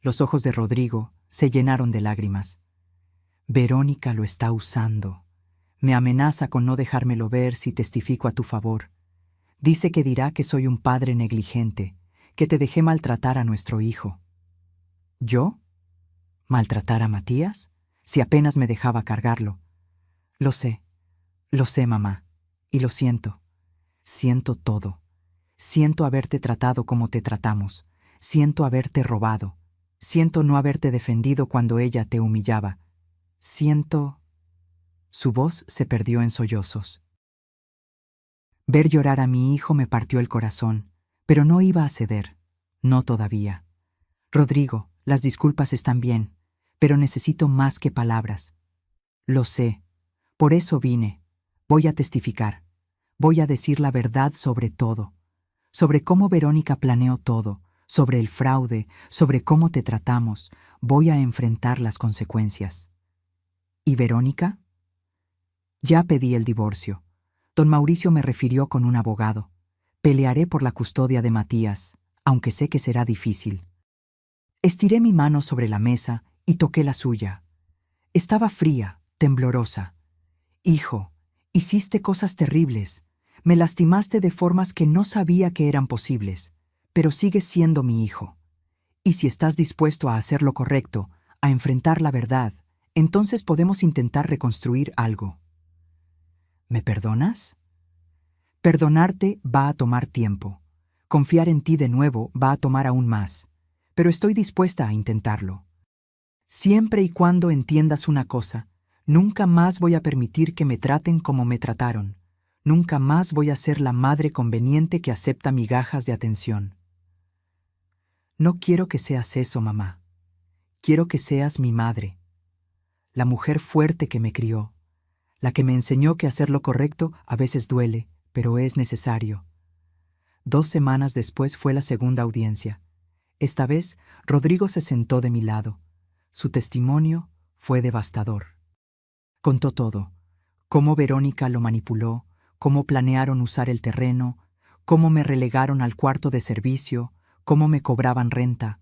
Los ojos de Rodrigo se llenaron de lágrimas. Verónica lo está usando. Me amenaza con no dejármelo ver si testifico a tu favor. Dice que dirá que soy un padre negligente, que te dejé maltratar a nuestro hijo. ¿Yo? ¿Maltratar a Matías? Si apenas me dejaba cargarlo. Lo sé, mamá, y lo siento. Siento todo. Siento haberte tratado como te tratamos. Siento haberte robado. Siento no haberte defendido cuando ella te humillaba. Siento... Su voz se perdió en sollozos. Ver llorar a mi hijo me partió el corazón, pero no iba a ceder. No todavía. Rodrigo, las disculpas están bien, pero necesito más que palabras. Lo sé. Por eso vine. Voy a testificar. Voy a decir la verdad sobre todo. Sobre cómo Verónica planeó todo, sobre el fraude, sobre cómo te tratamos. Voy a enfrentar las consecuencias. ¿Y Verónica? Ya pedí el divorcio. Don Mauricio me refirió con un abogado. Pelearé por la custodia de Matías, aunque sé que será difícil. Estiré mi mano sobre la mesa y toqué la suya. Estaba fría, temblorosa. Hijo, hiciste cosas terribles. Me lastimaste de formas que no sabía que eran posibles, pero sigues siendo mi hijo. Y si estás dispuesto a hacer lo correcto, a enfrentar la verdad, entonces podemos intentar reconstruir algo. ¿Me perdonas? Perdonarte va a tomar tiempo. Confiar en ti de nuevo va a tomar aún más, pero estoy dispuesta a intentarlo. Siempre y cuando entiendas una cosa, nunca más voy a permitir que me traten como me trataron. Nunca más voy a ser la madre conveniente que acepta migajas de atención. No quiero que seas eso, mamá. Quiero que seas mi madre, la mujer fuerte que me crió, la que me enseñó que hacer lo correcto a veces duele, pero es necesario. 2 semanas después fue la segunda audiencia. Esta vez, Rodrigo se sentó de mi lado. Su testimonio fue devastador. Contó todo: cómo Verónica lo manipuló, cómo planearon usar el terreno, cómo me relegaron al cuarto de servicio, cómo me cobraban renta.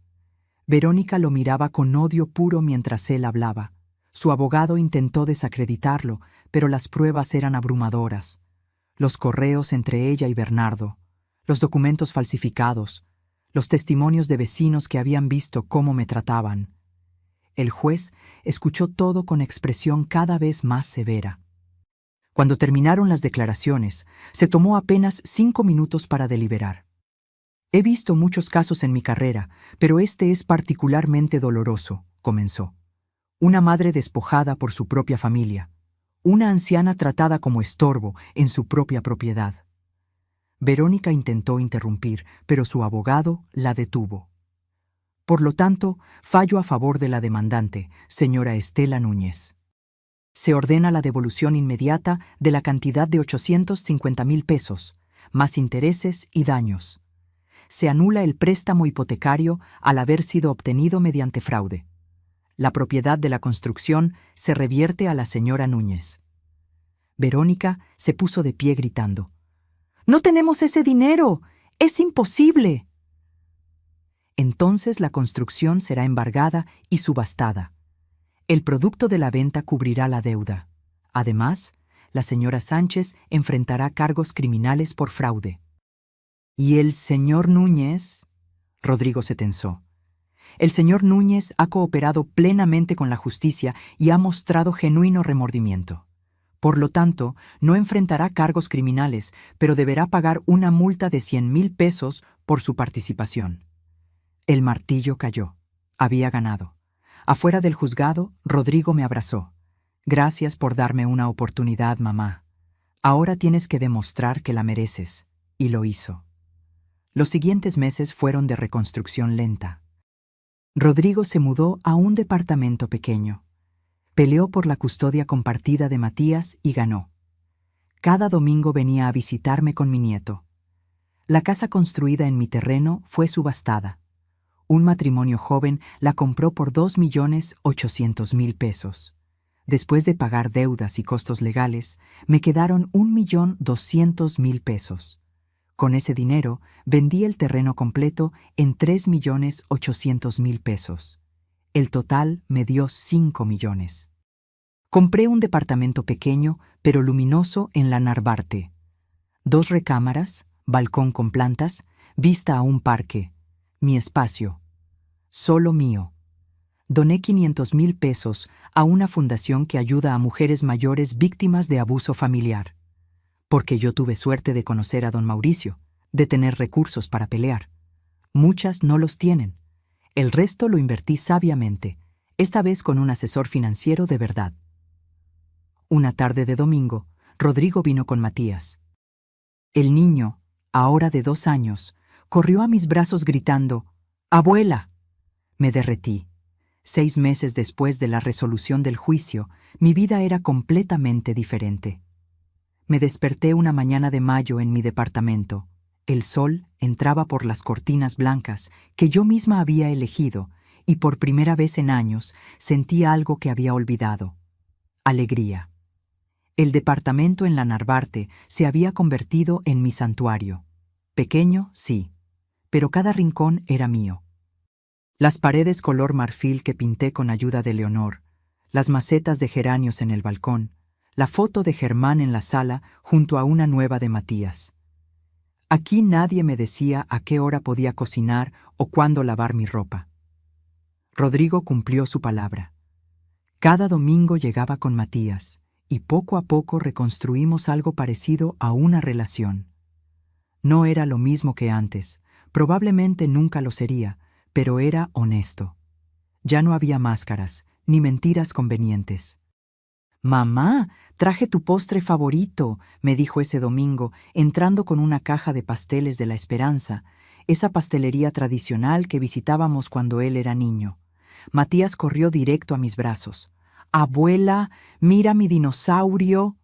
Verónica lo miraba con odio puro mientras él hablaba. Su abogado intentó desacreditarlo, pero las pruebas eran abrumadoras. Los correos entre ella y Bernardo, los documentos falsificados, los testimonios de vecinos que habían visto cómo me trataban. El juez escuchó todo con expresión cada vez más severa. Cuando terminaron las declaraciones, se tomó apenas 5 minutos para deliberar. He visto muchos casos en mi carrera, pero este es particularmente doloroso, comenzó. Una madre despojada por su propia familia. Una anciana tratada como estorbo en su propia propiedad. Verónica intentó interrumpir, pero su abogado la detuvo. Por lo tanto, fallo a favor de la demandante, señora Estela Núñez. Se ordena la devolución inmediata de la cantidad de 850,000 pesos, más intereses y daños. Se anula el préstamo hipotecario al haber sido obtenido mediante fraude. La propiedad de la construcción se revierte a la señora Núñez. Verónica se puso de pie gritando: «¡No tenemos ese dinero! ¡Es imposible!». Entonces la construcción será embargada y subastada. El producto de la venta cubrirá la deuda. Además, la señora Sánchez enfrentará cargos criminales por fraude. ¿Y el señor Núñez? Rodrigo se tensó. El señor Núñez ha cooperado plenamente con la justicia y ha mostrado genuino remordimiento. Por lo tanto, no enfrentará cargos criminales, pero deberá pagar una multa de 100,000 pesos por su participación. El martillo cayó. Había ganado. Afuera del juzgado, Rodrigo me abrazó. Gracias por darme una oportunidad, mamá. Ahora tienes que demostrar que la mereces. Y lo hizo. Los siguientes meses fueron de reconstrucción lenta. Rodrigo se mudó a un departamento pequeño. Peleó por la custodia compartida de Matías y ganó. Cada domingo venía a visitarme con mi nieto. La casa construida en mi terreno fue subastada. Un matrimonio joven la compró por 2.800.000 pesos. Después de pagar deudas y costos legales, me quedaron 1.200.000 pesos. Con ese dinero, vendí el terreno completo en 3.800.000 pesos. El total me dio 5 millones. Compré un departamento pequeño, pero luminoso en la Narvarte. 2 recámaras, balcón con plantas, vista a un parque. Mi espacio. Solo mío. Doné 500.000 pesos a una fundación que ayuda a mujeres mayores víctimas de abuso familiar. Porque yo tuve suerte de conocer a don Mauricio, de tener recursos para pelear. Muchas no los tienen. El resto lo invertí sabiamente, esta vez con un asesor financiero de verdad. Una tarde de domingo, Rodrigo vino con Matías. El niño, ahora de 2 años, corrió a mis brazos gritando, «¡Abuela!». Me derretí. 6 meses después de la resolución del juicio, mi vida era completamente diferente. Me desperté una mañana de mayo en mi departamento. El sol entraba por las cortinas blancas que yo misma había elegido y por primera vez en años sentí algo que había olvidado. Alegría. El departamento en la Narvarte se había convertido en mi santuario. Pequeño, sí, pero cada rincón era mío. Las paredes color marfil que pinté con ayuda de Leonor, las macetas de geranios en el balcón, la foto de Germán en la sala junto a una nueva de Matías. Aquí nadie me decía a qué hora podía cocinar o cuándo lavar mi ropa. Rodrigo cumplió su palabra. Cada domingo llegaba con Matías, y poco a poco reconstruimos algo parecido a una relación. No era lo mismo que antes, probablemente nunca lo sería, pero era honesto. Ya no había máscaras, ni mentiras convenientes. «Mamá, traje tu postre favorito», me dijo ese domingo, entrando con una caja de pasteles de la Esperanza, esa pastelería tradicional que visitábamos cuando él era niño. Matías corrió directo a mis brazos. «Abuela, mira mi dinosaurio».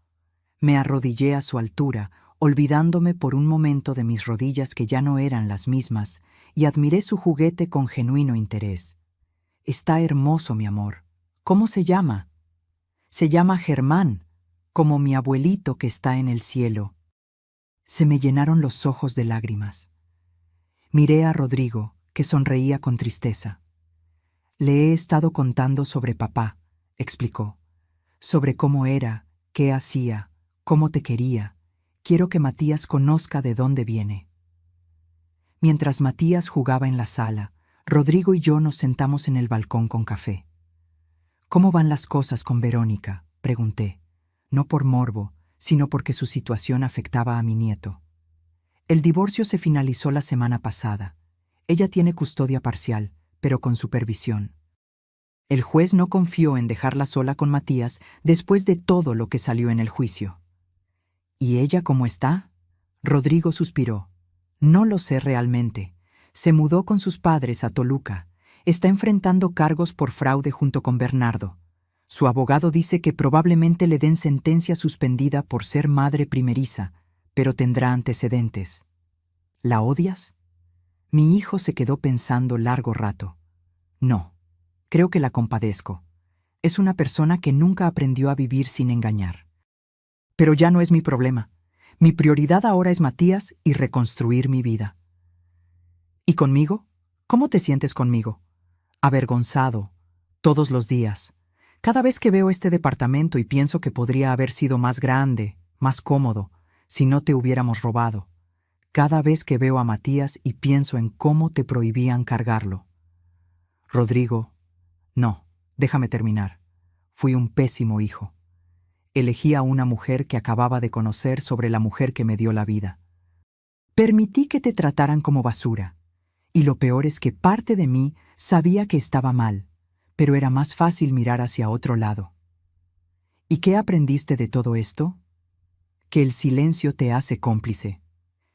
Me arrodillé a su altura, olvidándome por un momento de mis rodillas que ya no eran las mismas, y admiré su juguete con genuino interés. «Está hermoso, mi amor. ¿Cómo se llama?» «Se llama Germán, como mi abuelito que está en el cielo». Se me llenaron los ojos de lágrimas. Miré a Rodrigo, que sonreía con tristeza. «Le he estado contando sobre papá», explicó. «Sobre cómo era, qué hacía, cómo te quería. Quiero que Matías conozca de dónde viene». Mientras Matías jugaba en la sala, Rodrigo y yo nos sentamos en el balcón con café. «¿Cómo van las cosas con Verónica?», pregunté, no por morbo, sino porque su situación afectaba a mi nieto. «El divorcio se finalizó la semana pasada. Ella tiene custodia parcial, pero con supervisión. El juez no confió en dejarla sola con Matías después de todo lo que salió en el juicio». «¿Y ella cómo está?». Rodrigo suspiró. «No lo sé realmente. Se mudó con sus padres a Toluca. Está enfrentando cargos por fraude junto con Bernardo. Su abogado dice que probablemente le den sentencia suspendida por ser madre primeriza, pero tendrá antecedentes». «¿La odias?». Mi hijo se quedó pensando largo rato. «No, creo que la compadezco. Es una persona que nunca aprendió a vivir sin engañar. Pero ya no es mi problema. Mi prioridad ahora es Matías y reconstruir mi vida». «¿Y conmigo? ¿Cómo te sientes conmigo?». «Avergonzado, todos los días. Cada vez que veo este departamento y pienso que podría haber sido más grande, más cómodo, si no te hubiéramos robado. Cada vez que veo a Matías y pienso en cómo te prohibían cargarlo». «Rodrigo, no, déjame terminar. Fui un pésimo hijo. Elegí a una mujer que acababa de conocer sobre la mujer que me dio la vida. Permití que te trataran como basura. Y lo peor es que parte de mí sabía que estaba mal, pero era más fácil mirar hacia otro lado. ¿Y qué aprendiste de todo esto? Que el silencio te hace cómplice,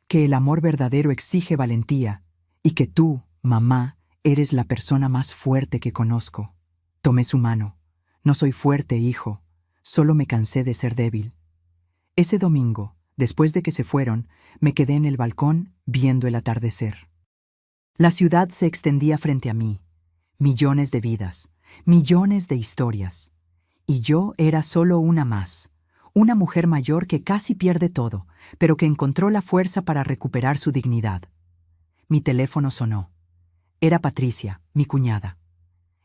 que el amor verdadero exige valentía, y que tú, mamá, eres la persona más fuerte que conozco. Tomé su mano. No soy fuerte, hijo, solo me cansé de ser débil. Ese domingo, después de que se fueron, me quedé en el balcón viendo el atardecer. La ciudad se extendía frente a mí, millones de vidas, millones de historias. Y yo era solo una más, una mujer mayor que casi pierde todo, pero que encontró la fuerza para recuperar su dignidad. Mi teléfono sonó. Era Patricia, mi cuñada.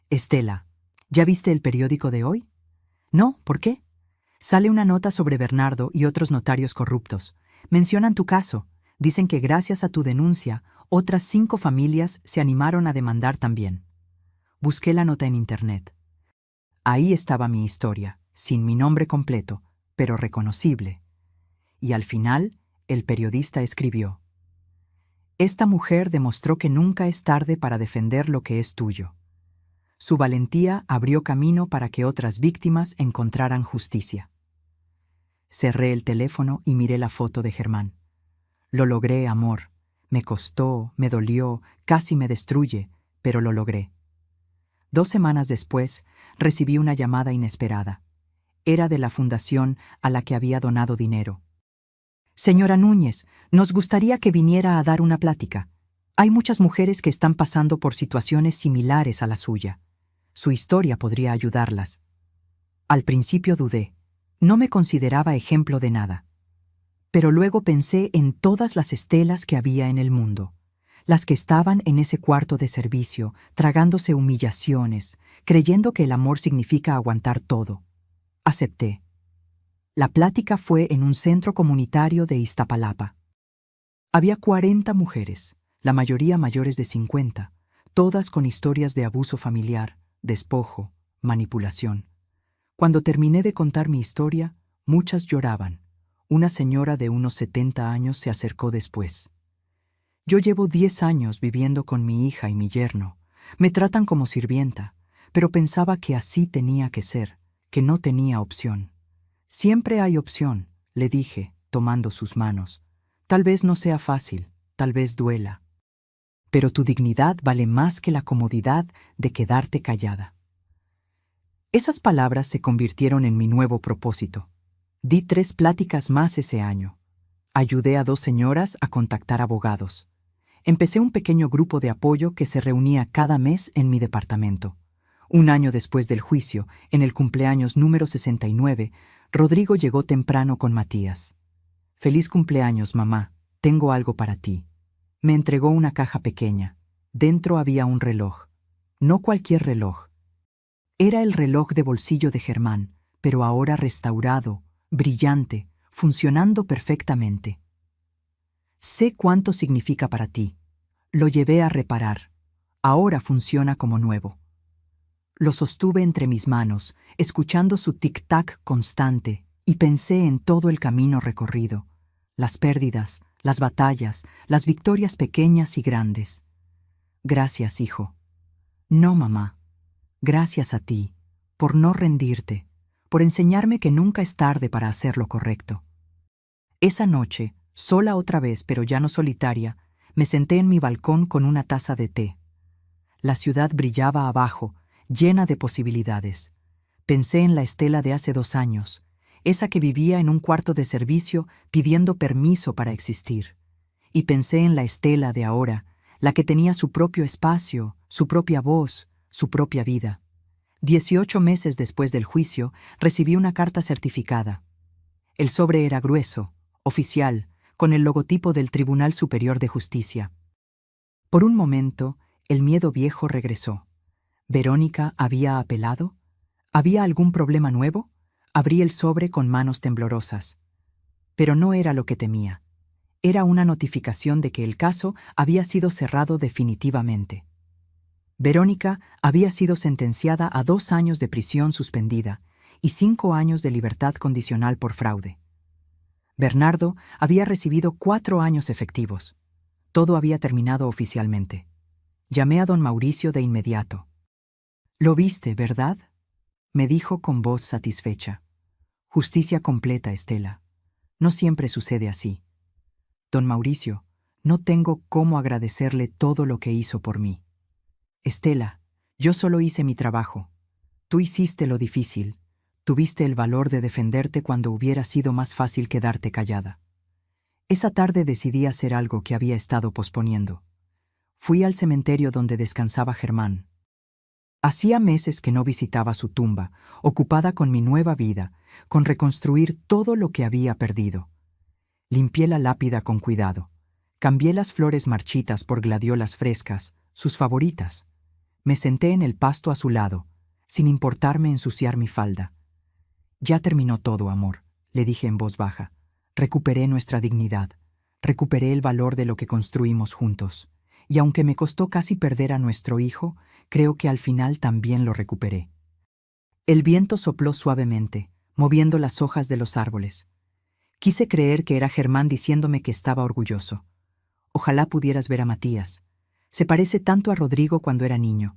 Estela, ¿ya viste el periódico de hoy? No, ¿por qué? Sale una nota sobre Bernardo y otros notarios corruptos. Mencionan tu caso. Dicen que gracias a tu denuncia, otras 5 familias se animaron a demandar también. Busqué la nota en internet. Ahí estaba mi historia, sin mi nombre completo, pero reconocible. Y al final, el periodista escribió: Esta mujer demostró que nunca es tarde para defender lo que es tuyo. Su valentía abrió camino para que otras víctimas encontraran justicia. Cerré el teléfono y miré la foto de Germán. Lo logré, amor. Me costó, me dolió, casi me destruye, pero lo logré. 2 semanas después, recibí una llamada inesperada. Era de la fundación a la que había donado dinero. Señora Núñez, nos gustaría que viniera a dar una plática. Hay muchas mujeres que están pasando por situaciones similares a la suya. Su historia podría ayudarlas. Al principio dudé. No me consideraba ejemplo de nada. Pero luego pensé en todas las Estelas que había en el mundo. Las que estaban en ese cuarto de servicio, tragándose humillaciones, creyendo que el amor significa aguantar todo. Acepté. La plática fue en un centro comunitario de Iztapalapa. Había 40 mujeres, la mayoría mayores de 50, todas con historias de abuso familiar, despojo, manipulación. Cuando terminé de contar mi historia, muchas lloraban. Una señora de unos 70 años se acercó después. Yo llevo 10 años viviendo con mi hija y mi yerno. Me tratan como sirvienta, pero pensaba que así tenía que ser, que no tenía opción. Siempre hay opción, le dije, tomando sus manos. Tal vez no sea fácil, tal vez duela. Pero tu dignidad vale más que la comodidad de quedarte callada. Esas palabras se convirtieron en mi nuevo propósito. Di 3 pláticas más ese año. Ayudé a 2 señoras a contactar abogados. Empecé un pequeño grupo de apoyo que se reunía cada mes en mi departamento. Un año después del juicio, en el cumpleaños número 69, Rodrigo llegó temprano con Matías. «Feliz cumpleaños, mamá. Tengo algo para ti». Me entregó una caja pequeña. Dentro había un reloj. No cualquier reloj. Era el reloj de bolsillo de Germán, pero ahora restaurado, brillante, funcionando perfectamente. Sé cuánto significa para ti. Lo llevé a reparar. Ahora funciona como nuevo. Lo sostuve entre mis manos, escuchando su tic-tac constante, y pensé en todo el camino recorrido, las pérdidas, las batallas, las victorias pequeñas y grandes. Gracias, hijo. No, mamá. Gracias a ti, por no rendirte, por enseñarme que nunca es tarde para hacer lo correcto. Esa noche, sola otra vez, pero ya no solitaria, me senté en mi balcón con una taza de té. La ciudad brillaba abajo, llena de posibilidades. Pensé en la Estela de hace 2 años, esa que vivía en un cuarto de servicio pidiendo permiso para existir. Y pensé en la Estela de ahora, la que tenía su propio espacio, su propia voz, su propia vida. 18 meses después del juicio, recibí una carta certificada. El sobre era grueso, oficial, con el logotipo del Tribunal Superior de Justicia. Por un momento, el miedo viejo regresó. ¿Verónica había apelado? ¿Había algún problema nuevo? Abrí el sobre con manos temblorosas. Pero no era lo que temía. Era una notificación de que el caso había sido cerrado definitivamente. Verónica había sido sentenciada a 2 años de prisión suspendida y 5 años de libertad condicional por fraude. Bernardo había recibido 4 años efectivos. Todo había terminado oficialmente. Llamé a don Mauricio de inmediato. «Lo viste, ¿verdad?», me dijo con voz satisfecha. «Justicia completa, Estela. No siempre sucede así. Don Mauricio, no tengo cómo agradecerle todo lo que hizo por mí. Estela, yo solo hice mi trabajo. Tú hiciste lo difícil. Tuviste el valor de defenderte cuando hubiera sido más fácil quedarte callada. Esa tarde decidí hacer algo que había estado posponiendo. Fui al cementerio donde descansaba Germán. Hacía meses que no visitaba su tumba, ocupada con mi nueva vida, con reconstruir todo lo que había perdido. Limpié la lápida con cuidado. Cambié las flores marchitas por gladiolas frescas, sus favoritas. Me senté en el pasto a su lado, sin importarme ensuciar mi falda. «Ya terminó todo, amor», le dije en voz baja. «Recuperé nuestra dignidad. Recuperé el valor de lo que construimos juntos. Y aunque me costó casi perder a nuestro hijo, creo que al final también lo recuperé». El viento sopló suavemente, moviendo las hojas de los árboles. Quise creer que era Germán diciéndome que estaba orgulloso. «Ojalá pudieras ver a Matías. Se parece tanto a Rodrigo cuando era niño.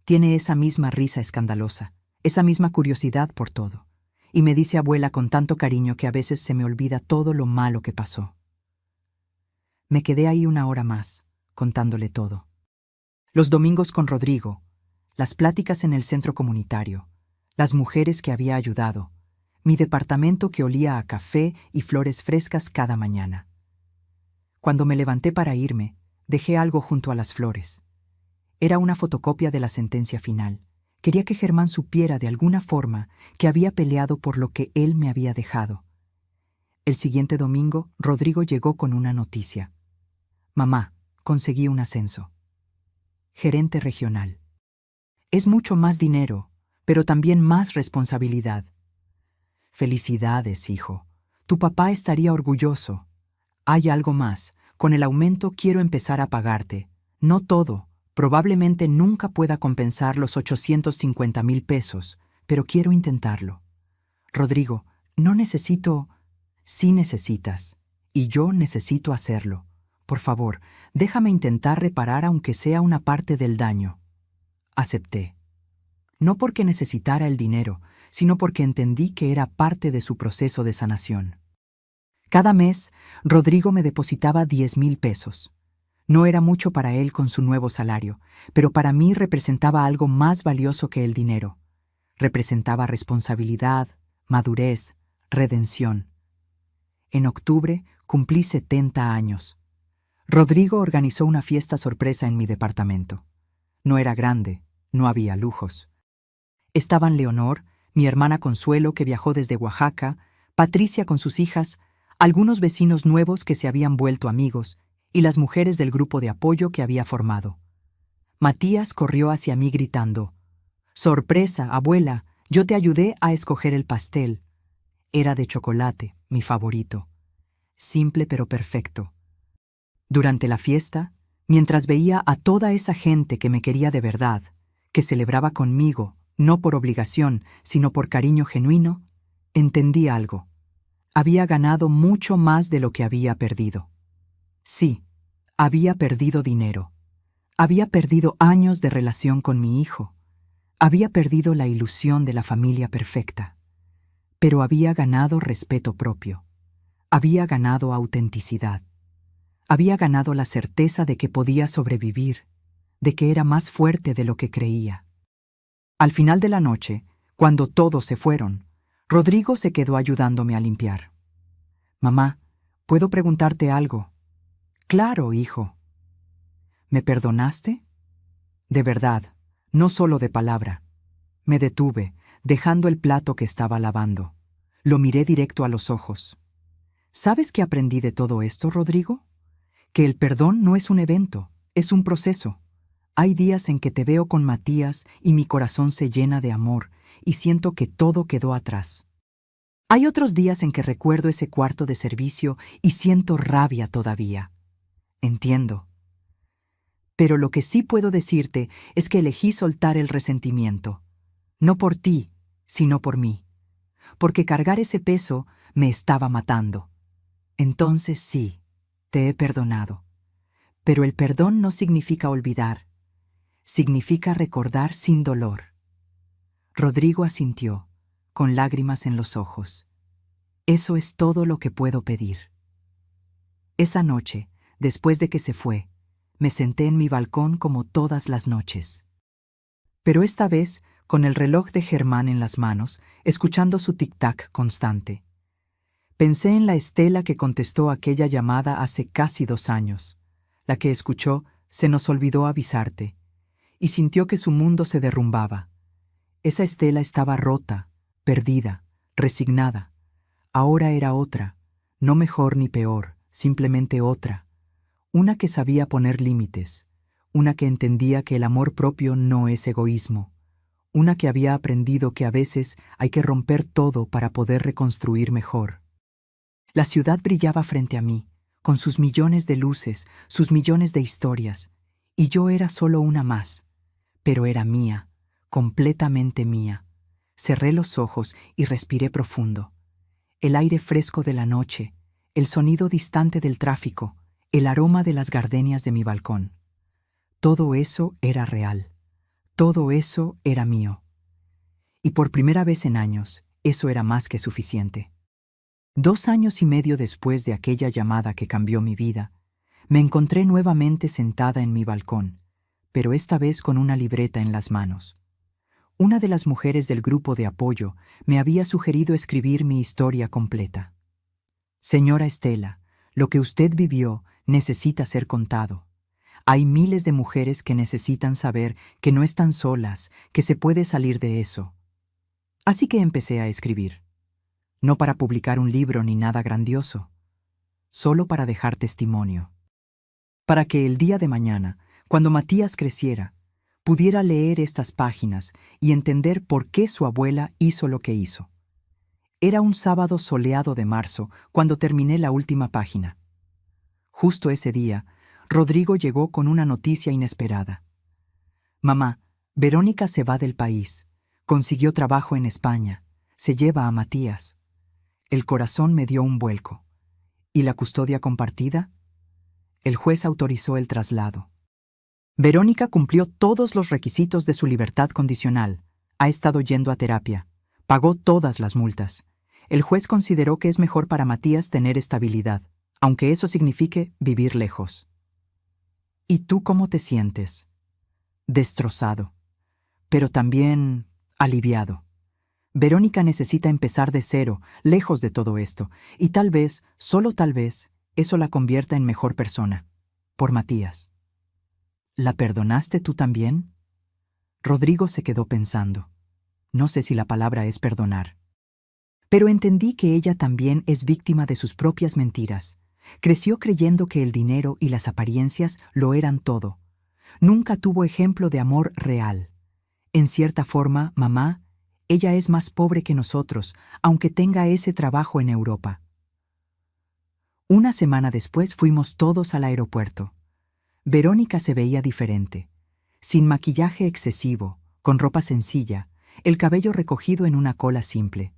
Tiene esa misma risa escandalosa, esa misma curiosidad por todo. Y me dice abuela con tanto cariño que a veces se me olvida todo lo malo que pasó». Me quedé ahí una hora más, contándole todo. Los domingos con Rodrigo, las pláticas en el centro comunitario, las mujeres que había ayudado, mi departamento que olía a café y flores frescas cada mañana. Cuando me levanté para irme, dejé algo junto a las flores. Era una fotocopia de la sentencia final. Quería que Germán supiera de alguna forma que había peleado por lo que él me había dejado. El siguiente domingo, Rodrigo llegó con una noticia. «Mamá, conseguí un ascenso. Gerente regional. Es mucho más dinero, pero también más responsabilidad». «Felicidades, hijo. Tu papá estaría orgulloso. Hay algo más. Con el aumento quiero empezar a pagarte. No todo. Probablemente nunca pueda compensar los 850,000 pesos, pero quiero intentarlo. Rodrigo, no necesito...». «Sí necesitas, y yo necesito hacerlo. Por favor, déjame intentar reparar aunque sea una parte del daño». Acepté. No porque necesitara el dinero, sino porque entendí que era parte de su proceso de sanación. Cada mes, Rodrigo me depositaba 10,000 pesos. No era mucho para él con su nuevo salario, pero para mí representaba algo más valioso que el dinero. Representaba responsabilidad, madurez, redención. En octubre cumplí 70 años. Rodrigo organizó una fiesta sorpresa en mi departamento. No era grande, no había lujos. Estaban Leonor, mi hermana Consuelo, que viajó desde Oaxaca, Patricia con sus hijas, algunos vecinos nuevos que se habían vuelto amigos, y las mujeres del grupo de apoyo que había formado. Matías corrió hacia mí gritando: «¡Sorpresa, abuela! Yo te ayudé a escoger el pastel». Era de chocolate, mi favorito. Simple pero perfecto. Durante la fiesta, mientras veía a toda esa gente que me quería de verdad, que celebraba conmigo, no por obligación, sino por cariño genuino, entendí algo. Había ganado mucho más de lo que había perdido. Sí, había perdido dinero. Había perdido años de relación con mi hijo. Había perdido la ilusión de la familia perfecta. Pero había ganado respeto propio. Había ganado autenticidad. Había ganado la certeza de que podía sobrevivir, de que era más fuerte de lo que creía. Al final de la noche, cuando todos se fueron, Rodrigo se quedó ayudándome a limpiar. «Mamá, ¿puedo preguntarte algo?» «Claro, hijo». «¿Me perdonaste?» «De verdad, no solo de palabra». Me detuve, dejando el plato que estaba lavando. Lo miré directo a los ojos. «¿Sabes qué aprendí de todo esto, Rodrigo? Que el perdón no es un evento, es un proceso. Hay días en que te veo con Matías y mi corazón se llena de amor y siento que todo quedó atrás. Hay otros días en que recuerdo ese cuarto de servicio y siento rabia todavía. Entiendo. Pero lo que sí puedo decirte es que elegí soltar el resentimiento. No por ti, sino por mí. Porque cargar ese peso me estaba matando. Entonces sí, te he perdonado. Pero el perdón no significa olvidar. Significa recordar sin dolor. Rodrigo asintió, con lágrimas en los ojos. Eso es todo lo que puedo pedir. Esa noche, después de que se fue, me senté en mi balcón como todas las noches. Pero esta vez, con el reloj de Germán en las manos, escuchando su tic-tac constante. Pensé en la Estela que contestó aquella llamada hace casi 2 años, la que escuchó "Se nos olvidó avisarte", y sintió que su mundo se derrumbaba. Esa Estela estaba rota, perdida, resignada. Ahora era otra, no mejor ni peor, simplemente otra. Una que sabía poner límites, una que entendía que el amor propio no es egoísmo, una que había aprendido que a veces hay que romper todo para poder reconstruir mejor. La ciudad brillaba frente a mí, con sus millones de luces, sus millones de historias, y yo era solo una más, pero era mía, completamente mía. Cerré los ojos y respiré profundo. El aire fresco de la noche, el sonido distante del tráfico, el aroma de las gardenias de mi balcón. Todo eso era real. Todo eso era mío. Y por primera vez en años, eso era más que suficiente. 2 años y medio después de aquella llamada que cambió mi vida, me encontré nuevamente sentada en mi balcón, pero esta vez con una libreta en las manos. Una de las mujeres del grupo de apoyo me había sugerido escribir mi historia completa. Señora Estela, lo que usted vivió necesita ser contado. Hay miles de mujeres que necesitan saber que no están solas, que se puede salir de eso. Así que empecé a escribir. No para publicar un libro ni nada grandioso, solo para dejar testimonio. Para que el día de mañana, cuando Matías creciera, pudiera leer estas páginas y entender por qué su abuela hizo lo que hizo. Era un sábado soleado de marzo cuando terminé la última página. Justo ese día, Rodrigo llegó con una noticia inesperada. Mamá, Verónica se va del país. Consiguió trabajo en España. Se lleva a Matías. El corazón me dio un vuelco. ¿Y la custodia compartida? El juez autorizó el traslado. Verónica cumplió todos los requisitos de su libertad condicional. Ha estado yendo a terapia. Pagó todas las multas. El juez consideró que es mejor para Matías tener estabilidad, aunque eso signifique vivir lejos. ¿Y tú cómo te sientes? Destrozado, pero también aliviado. Verónica necesita empezar de cero, lejos de todo esto, y tal vez, solo tal vez, eso la convierta en mejor persona. Por Matías. ¿La perdonaste tú también? Rodrigo se quedó pensando. No sé si la palabra es perdonar. Pero entendí que ella también es víctima de sus propias mentiras. Creció creyendo que el dinero y las apariencias lo eran todo. Nunca tuvo ejemplo de amor real. En cierta forma, mamá, ella es más pobre que nosotros, aunque tenga ese trabajo en Europa. Una semana después fuimos todos al aeropuerto. Verónica se veía diferente, sin maquillaje excesivo, con ropa sencilla, el cabello recogido en una cola simple.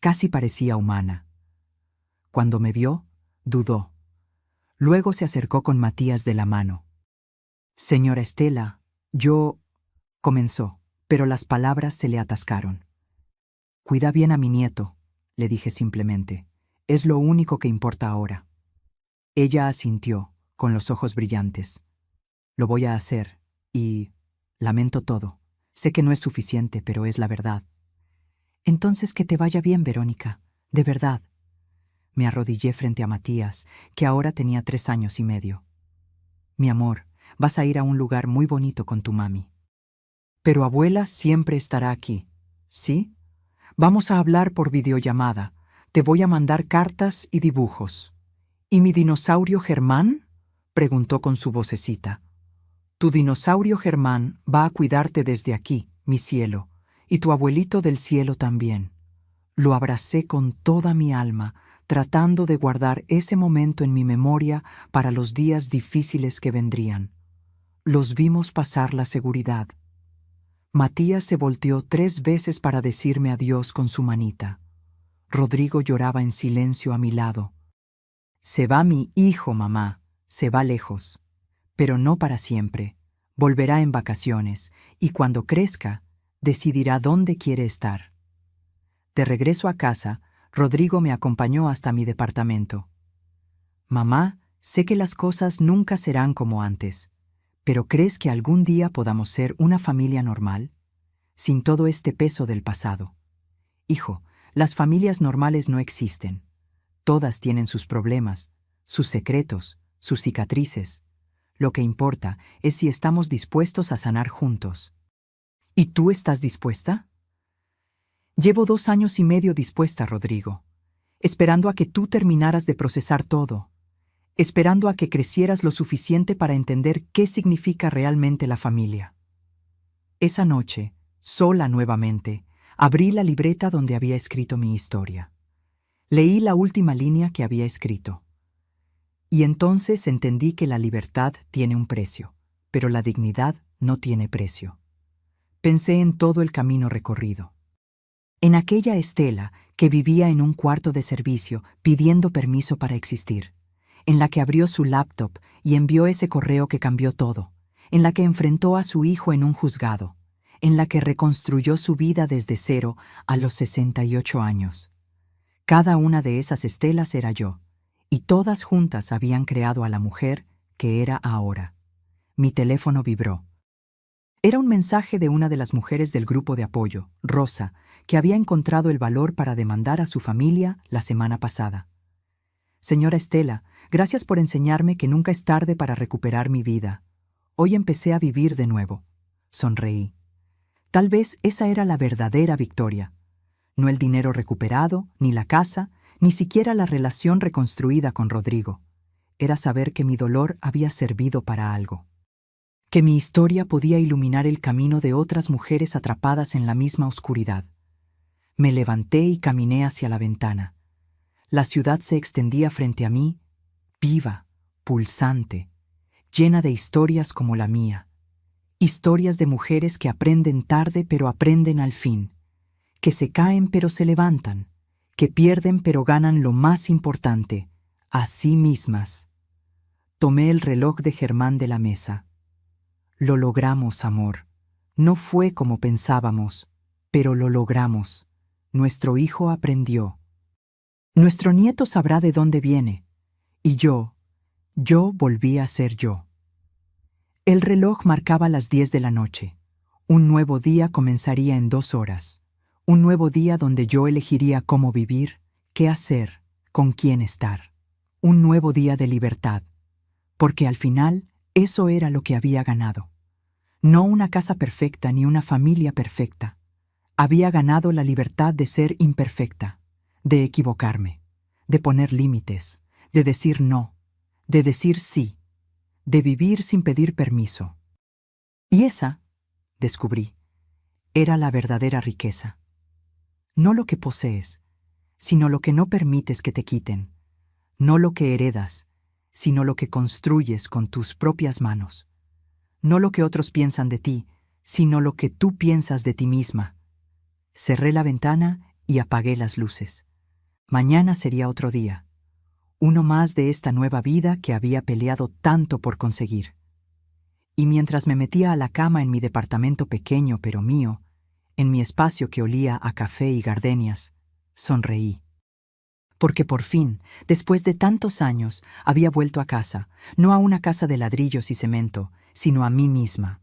Casi parecía humana. Cuando me vio, dudó. Luego se acercó con Matías de la mano. Señora Estela, yo... comenzó, pero las palabras se le atascaron. Cuida bien a mi nieto, le dije simplemente. Es lo único que importa ahora. Ella asintió, con los ojos brillantes. Lo voy a hacer, y... lamento todo. Sé que no es suficiente, pero es la verdad. Entonces que te vaya bien, Verónica, de verdad. Me arrodillé frente a Matías, que ahora tenía 3 años y medio. Mi amor, vas a ir a un lugar muy bonito con tu mami. Pero abuela siempre estará aquí, ¿sí? Vamos a hablar por videollamada. Te voy a mandar cartas y dibujos. ¿Y mi dinosaurio Germán? Preguntó con su vocecita. Tu dinosaurio Germán va a cuidarte desde aquí, mi cielo, y tu abuelito del cielo también. Lo abracé con toda mi alma, tratando de guardar ese momento en mi memoria para los días difíciles que vendrían. Los vimos pasar la seguridad. Matías se volteó 3 veces para decirme adiós con su manita. Rodrigo lloraba en silencio a mi lado. Se va mi hijo, mamá, se va lejos, pero no para siempre. volverá en vacaciones y cuando crezca, decidirá dónde quiere estar. De regreso a casa, Rodrigo me acompañó hasta mi departamento. Mamá, sé que las cosas nunca serán como antes, pero ¿crees que algún día podamos ser una familia normal? Sin todo este peso del pasado. Hijo, las familias normales no existen. Todas tienen sus problemas, sus secretos, sus cicatrices. Lo que importa es si estamos dispuestos a sanar juntos. ¿Y tú estás dispuesta? Llevo 2 años y medio dispuesta, Rodrigo, esperando a que tú terminaras de procesar todo, esperando a que crecieras lo suficiente para entender qué significa realmente la familia. Esa noche, sola nuevamente, abrí la libreta donde había escrito mi historia. Leí la última línea que había escrito. Y entonces entendí que la libertad tiene un precio, pero la dignidad no tiene precio. Pensé en todo el camino recorrido. En aquella Estela que vivía en un cuarto de servicio pidiendo permiso para existir, en la que abrió su laptop y envió ese correo que cambió todo, en la que enfrentó a su hijo en un juzgado, en la que reconstruyó su vida desde cero a los 68 años. Cada una de esas Estelas era yo, y todas juntas habían creado a la mujer que era ahora. Mi teléfono vibró. Era un mensaje de una de las mujeres del grupo de apoyo, Rosa, que había encontrado el valor para demandar a su familia la semana pasada. Señora Estela, gracias por enseñarme que nunca es tarde para recuperar mi vida. Hoy empecé a vivir de nuevo. Sonreí. Tal vez esa era la verdadera victoria. No el dinero recuperado, ni la casa, ni siquiera la relación reconstruida con Rodrigo. Era saber que mi dolor había servido para algo. Que mi historia podía iluminar el camino de otras mujeres atrapadas en la misma oscuridad. Me levanté y caminé hacia la ventana. La ciudad se extendía frente a mí, viva, pulsante, llena de historias como la mía. Historias de mujeres que aprenden tarde pero aprenden al fin, que se caen pero se levantan, que pierden pero ganan lo más importante, a sí mismas. Tomé el reloj de Germán de la mesa. Lo logramos, amor. No fue como pensábamos, pero lo logramos. Nuestro hijo aprendió. Nuestro nieto sabrá de dónde viene. Y yo volví a ser yo. El reloj marcaba las 10 de la noche. Un nuevo día comenzaría en 2 horas. Un nuevo día donde yo elegiría cómo vivir, qué hacer, con quién estar. Un nuevo día de libertad. Porque al final, eso era lo que había ganado. No una casa perfecta ni una familia perfecta. Había ganado la libertad de ser imperfecta, de equivocarme, de poner límites, de decir no, de decir sí, de vivir sin pedir permiso. Y esa, descubrí, era la verdadera riqueza. No lo que posees, sino lo que no permites que te quiten. No lo que heredas, sino lo que construyes con tus propias manos. No lo que otros piensan de ti, sino lo que tú piensas de ti misma. Cerré la ventana y apagué las luces. Mañana sería otro día. Uno más de esta nueva vida que había peleado tanto por conseguir. Y mientras me metía a la cama en mi departamento pequeño pero mío, en mi espacio que olía a café y gardenias, sonreí. Porque por fin, después de tantos años, había vuelto a casa, no a una casa de ladrillos y cemento, sino a mí misma.